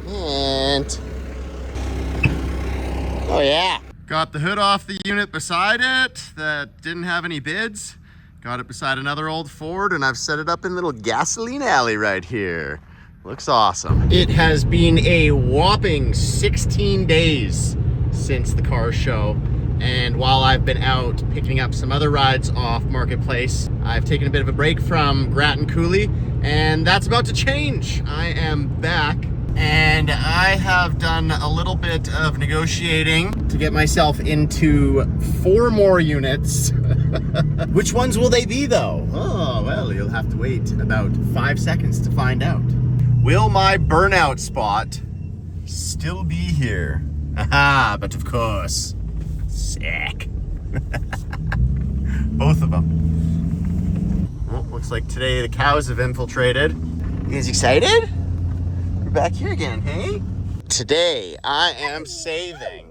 Speaker 1: And oh yeah, got the hood off the unit beside it that didn't have any bids. Got it beside another old Ford, and I've set it up in a little gasoline alley right here. Looks awesome. It has been a whopping 16 days since the car show, and while I've been out picking up some other rides off Marketplace, I've taken a bit of a break from Grattan Coulee, and that's about to change. I am back, and I have done a little bit of negotiating to get myself into 4 more units. Which ones will they be though? Oh, well, you'll have to wait about 5 seconds to find out. Will my burnout spot still be here? Aha, but of course. Sick. Both of them. Well, looks like today the cows have infiltrated. You guys excited? We're back here again, hey? Today I am saving.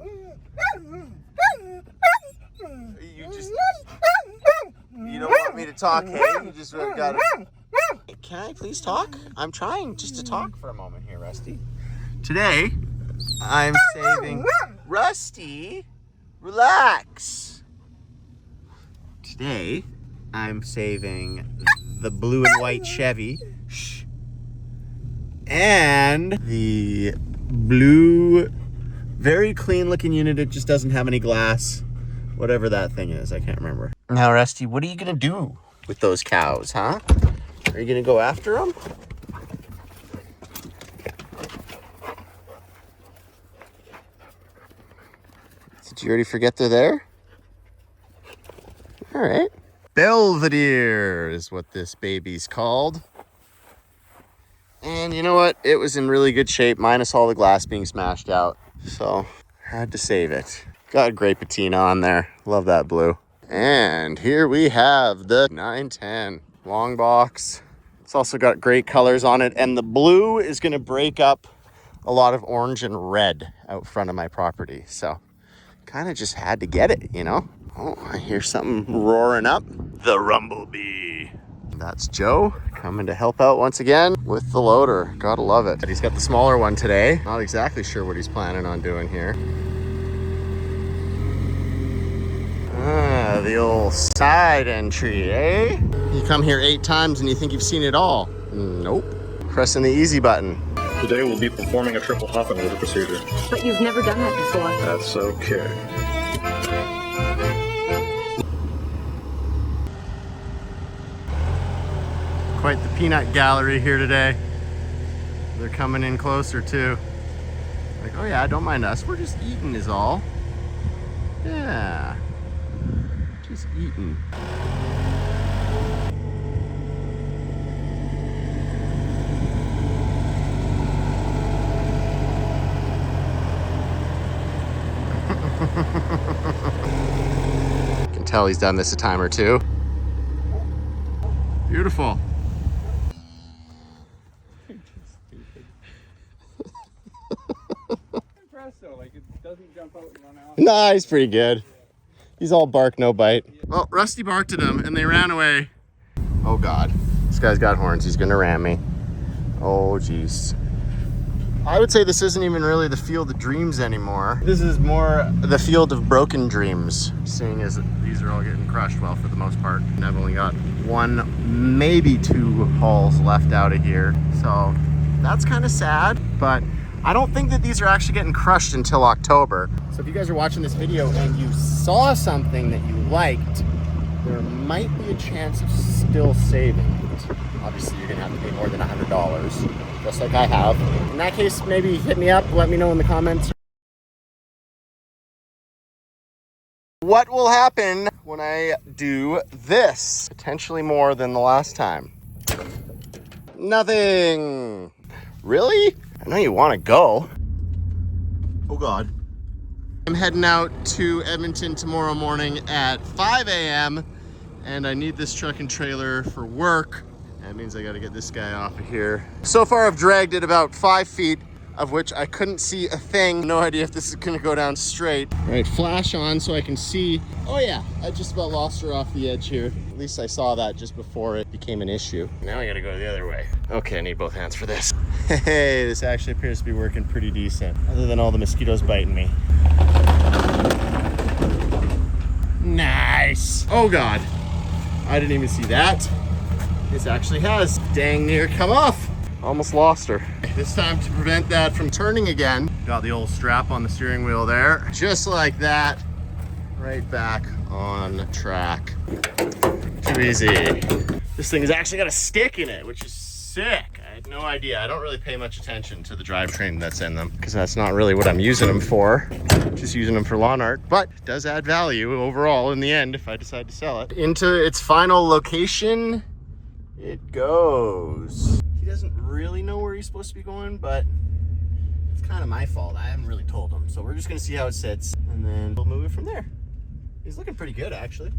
Speaker 1: You don't want me to talk, hey? You just got to... Can I please talk? I'm trying just to talk for a moment here, Rusty. Today, I'm saving... Rusty, relax. Today, I'm saving the blue and white Chevy. Shh. And the blue, very clean looking unit. It just doesn't have any glass. Whatever that thing is, I can't remember. Now, Rusty, what are you gonna do with those cows, huh? Are you gonna go after them? Did you already forget they're there? All right. Belvedere is what this baby's called. And you know what? It was in really good shape, minus all the glass being smashed out. So, had to save it. Got a great patina on there. Love that blue. And here we have the 910 long box. It's also got great colors on it. And the blue is gonna break up a lot of orange and red out front of my property. So, kind of just had to get it, you know? Oh, I hear something roaring up. The Rumblebee. That's Joe coming to help out once again with the loader. Gotta love it. He's got the smaller one today. Not exactly sure what he's planning on doing here. Ah, the old side entry, eh? You come here 8 times and you think you've seen it all. Nope. Pressing the easy button.
Speaker 7: Today we'll be performing a triple hopping with the procedure.
Speaker 21: But you've never done that before.
Speaker 7: That's okay.
Speaker 1: Quite the peanut gallery here today. They're coming in closer too. Like, oh yeah, don't mind us. We're just eating is all. Yeah. Just eating. Can tell he's done this a time or two. Beautiful.
Speaker 5: Impressed though, like it doesn't jump out and run out.
Speaker 1: Nah, he's pretty good. He's all bark, no bite. Well, Rusty barked at him and they ran away. Oh God, this guy's got horns. He's gonna ram me. Oh geez. I would say this isn't even really the field of dreams anymore. This is more the field of broken dreams, seeing as these are all getting crushed, well, for the most part. And I've only got 1, maybe 2 hauls left out of here. So that's kind of sad, but I don't think that these are actually getting crushed until October. So if you guys are watching this video and you saw something that you liked, there might be a chance of still saving it. Obviously, you're gonna have to pay more than $100, just like I have. In that case, maybe hit me up, let me know in the comments what will happen when I do this. Potentially more than the last time. Nothing. Really? I know you want to go. Oh God. I'm heading out to Edmonton tomorrow morning at 5 a.m. and I need this truck and trailer for work. That means I gotta get this guy off of here. So far I've dragged it about 5 feet, of which I couldn't see a thing. No idea if this is gonna go down straight. All right, flash on so I can see. Oh yeah, I just about lost her off the edge here. At least I saw that just before it became an issue. Now I gotta go the other way. Okay, I need both hands for this. Hey, this actually appears to be working pretty decent, other than all the mosquitoes biting me. Nice. Oh God, I didn't even see that. This actually has dang near come off. Almost lost her. This time, to prevent that from turning again, got the old strap on the steering wheel there. Just like that, right back on track. Too easy. This thing has actually got a stick in it, which is sick. I had no idea. I don't really pay much attention to the drivetrain that's in them because that's not really what I'm using them for. Just using them for lawn art, but it does add value overall in the end if I decide to sell it. Into its final location it goes. He doesn't really know where he's supposed to be going, but it's kind of my fault. I haven't really told him. So we're just gonna see how it sits and then we'll move it from there. He's looking pretty good, actually.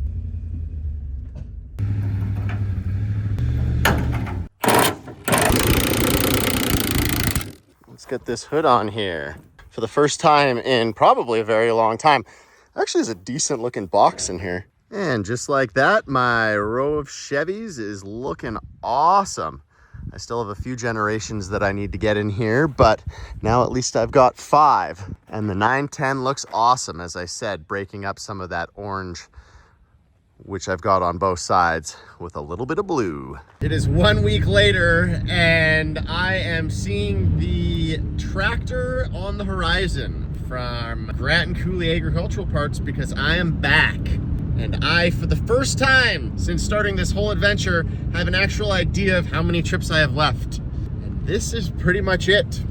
Speaker 1: Let's get this hood on here. For the first time in probably a very long time. Actually, there's a decent looking box in here. And just like that, my row of Chevys is looking awesome. I still have a few generations that I need to get in here, but now at least I've got 5. And the 910 looks awesome, as I said, breaking up some of that orange which I've got on both sides with a little bit of blue. It is 1 week later and I am seeing the tractor on the horizon from Grant and Cooley Agricultural Parts because I am back. And I, for the first time since starting this whole adventure, have an actual idea of how many trips I have left. And this is pretty much it.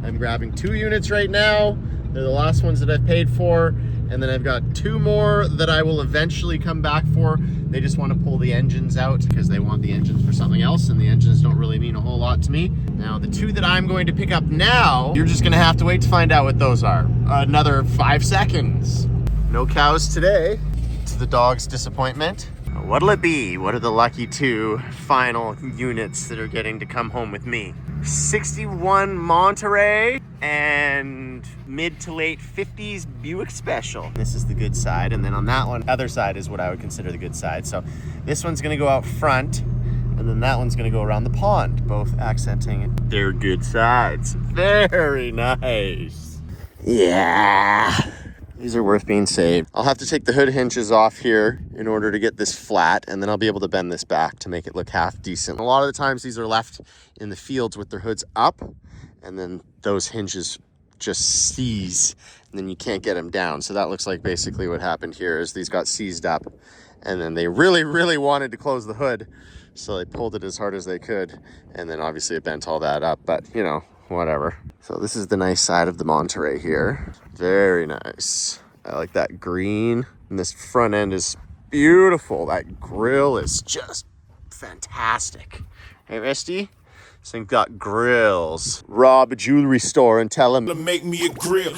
Speaker 1: I'm grabbing 2 units right now. They're the last ones that I've paid for. And then I've got 2 more that I will eventually come back for. They just want to pull the engines out because they want the engines for something else, and the engines don't really mean a whole lot to me. Now, the 2 that I'm going to pick up now, you're just gonna have to wait to find out what those are. Another 5 seconds. No cows today, to the dog's disappointment. What'll it be? What are the lucky 2 final units that are getting to come home with me? 61 Monterey and mid to late 50s Buick Special. This is the good side, and then on that one, other side is what I would consider the good side. So this one's gonna go out front, and then that one's gonna go around the pond, both accenting their good sides. Very nice. Yeah. These are worth being saved. I'll have to take the hood hinges off here in order to get this flat, and then I'll be able to bend this back to make it look half decent. A lot of the times these are left in the fields with their hoods up, and then those hinges just seize, and then you can't get them down. So that looks like basically what happened here is these got seized up, and then they really, really wanted to close the hood, so they pulled it as hard as they could, and then obviously it bent all that up, but you know, whatever. So this is the nice side of the Monterey here. Very nice. I like that green, and this front end is beautiful. That grill is just fantastic. Hey, Rusty? This thing got grills. Rob a jewelry store and tell him to make me a grill.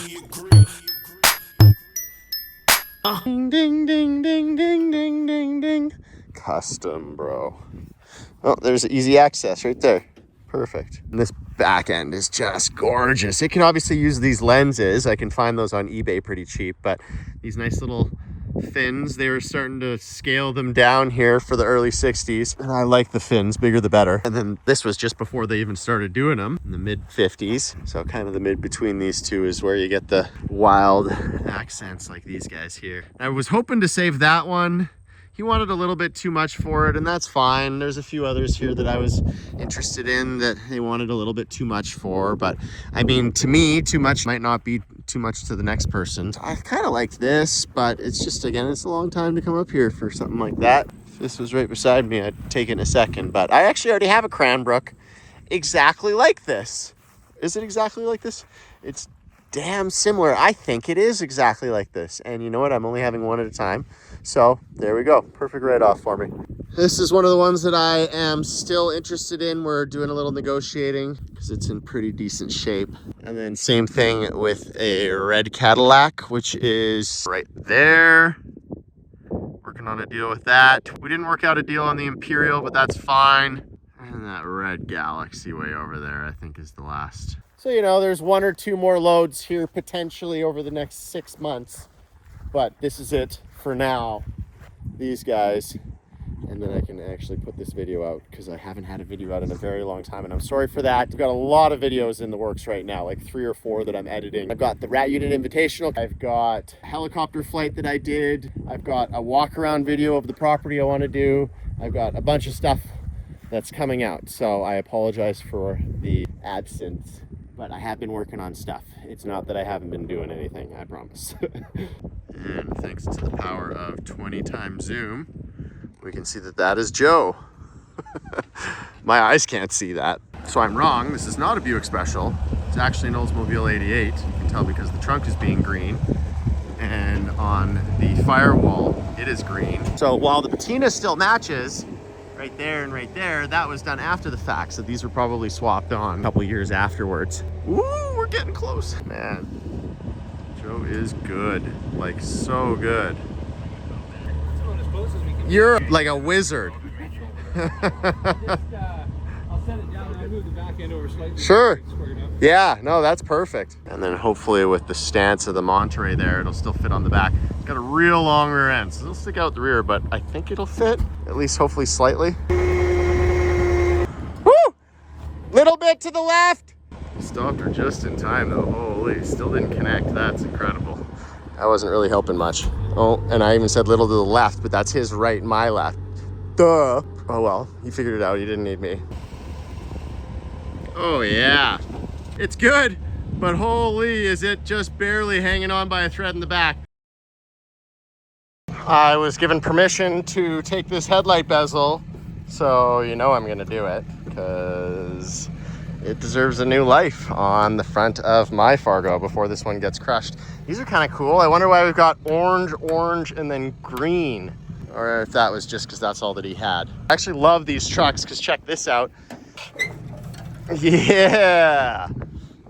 Speaker 1: Ding, ding, ding, ding, ding, ding, ding, ding. Custom, bro. Oh, there's easy access right there. Perfect. And this back end is just gorgeous. It can obviously use these lenses. I can find those on eBay pretty cheap, but these nice little fins, they were starting to scale them down here for the early 60s. And I like the fins, bigger the better. And then this was just before they even started doing them in the mid 50s. So kind of the mid between these two is where you get the wild accents like these guys here. I was hoping to save that one. He wanted a little bit too much for it, and that's fine. There's a few others here that I was interested in that they wanted a little bit too much for, but I mean, to me, too much might not be too much to the next person. I kind of liked this, but it's just, again, it's a long time to come up here for something like that. If this was right beside me, I'd take it in a second, but I actually already have a Cranbrook exactly like this. Is it exactly like this? It's damn similar. I think it is exactly like this, and you know what? I'm only having one at a time. So there we go. Perfect write-off for me. This is one of the ones that I am still interested in. We're doing a little negotiating because it's in pretty decent shape. And then same thing with a red Cadillac, which is right there. Working on a deal with that. We didn't work out a deal on the Imperial, but that's fine. And that red Galaxy way over there, I think, is the last. So, you know, there's 1 or 2 more loads here potentially over the next 6 months. But this is it for now, these guys, and then I can actually put this video out because I haven't had a video out in a very long time, and I'm sorry for that. I've got a lot of videos in the works right now, like 3 or 4 that I'm editing. I've got the Rat Unit Invitational, I've got a helicopter flight that I did, I've got a walk around video of the property I want to do, I've got a bunch of stuff that's coming out, so I apologize for the absence. But I have been working on stuff. It's not that I haven't been doing anything, I promise. And thanks to the power of 20 times zoom, we can see that that is Joe. My eyes can't see that. So I'm wrong, this is not a Buick Special. It's actually an Oldsmobile 88. You can tell because the trunk is being green. And on the firewall, it is green. So while the patina still matches, right there and right there, that was done after the fact, so these were probably swapped on a couple years afterwards. Ooh, we're getting close. Man, Joe is good, like so good. You're like a wizard.
Speaker 5: I'll set it down and I'll move the back end over slightly.
Speaker 1: Sure. Yeah, no, that's perfect. And then hopefully with the stance of the Monterey there, it'll still fit on the back. It's got a real long rear end, so it'll stick out the rear, but I think it'll fit, at least hopefully slightly. Woo! Little bit to the left. Stopped her just in time though. Holy, still didn't connect. That's incredible. That wasn't really helping much. Oh, and I even said little to the left, but that's his right and my left. Duh. Oh well, he figured it out. He didn't need me. Oh yeah. It's good, but holy, is it just barely hanging on by a thread in the back. I was given permission to take this headlight bezel, so you know I'm gonna do it, because it deserves a new life on the front of my Fargo before this one gets crushed. These are kind of cool. I wonder why we've got orange, and then green. Or if that was just because that's all that he had. I actually love these trucks, because check this out. Yeah!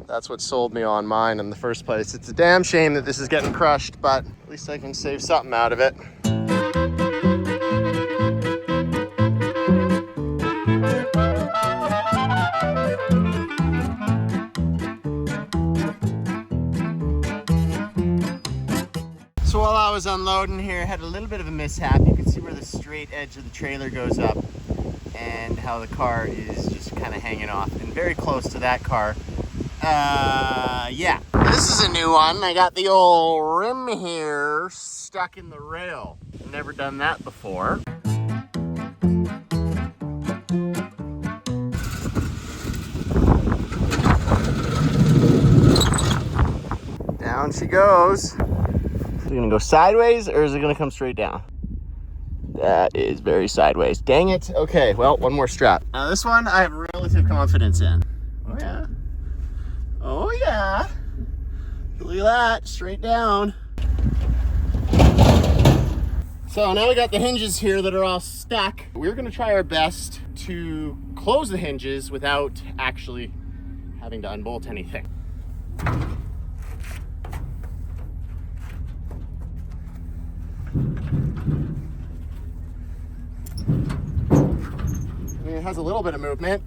Speaker 1: That's what sold me on mine in the first place. It's a damn shame that this is getting crushed, but at least I can save something out of it. So while I was unloading here, I had a little bit of a mishap. You can see where the straight edge of the trailer goes up and how the car is just kind of hanging off, and very close to that car. Yeah. This is a new one. I got the old rim here stuck in the rail. Never done that before. Down she goes. Is it gonna go sideways or is it gonna come straight down? That is very sideways. Dang it. Okay, well, one more strap. Now this one I have relative confidence in. Oh yeah. Oh yeah. Look at that, straight down. So now we got the hinges here that are all stuck. We're gonna try our best to close the hinges without actually having to unbolt anything. I mean, it has a little bit of movement.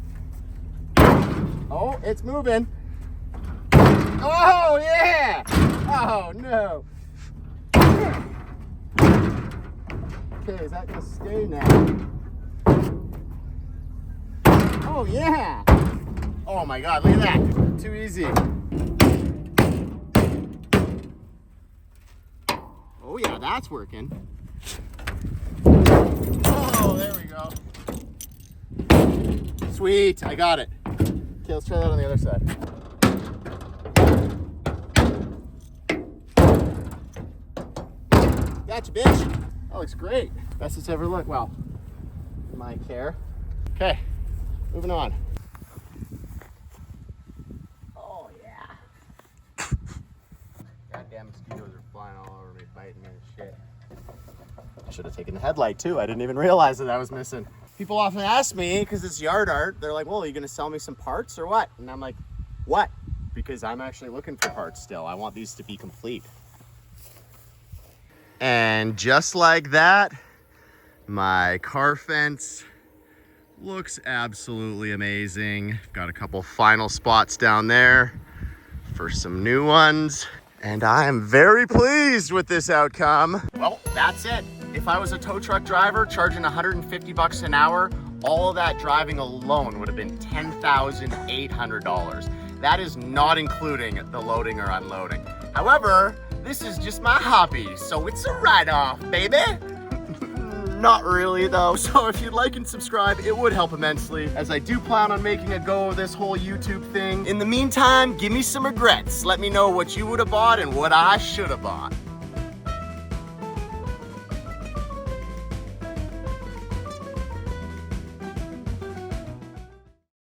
Speaker 1: Oh, it's moving. Oh, yeah! Oh, no. Okay, is that gonna stay now? Oh, yeah! Oh my God, look at that. Too easy. Oh yeah, that's working. Oh, there we go. Sweet, I got it. Okay, let's try that on the other side. Gotcha, bitch. That looks great. Best it's ever looked. Well, in my care. Okay, moving on. Oh yeah. Goddamn mosquitoes are flying all over me, biting me and shit. I should have taken the headlight too. I didn't even realize that was missing. People often ask me, because it's yard art, they're like, well, are you gonna sell me some parts or what? And I'm like, what? Because I'm actually looking for parts still. I want these to be complete. And just like that, my car fence looks absolutely amazing. Got a couple final spots down there for some new ones. And I am very pleased with this outcome. Well, that's it. If I was a tow truck driver charging 150 bucks an hour, all of that driving alone would have been $10,800. That is not including the loading or unloading. However, this is just my hobby, so it's a write-off, baby. Not really though, so if you'd like and subscribe, it would help immensely, as I do plan on making a go of this whole YouTube thing. In the meantime, give me some regrets. Let me know what you would have bought and what I should have bought.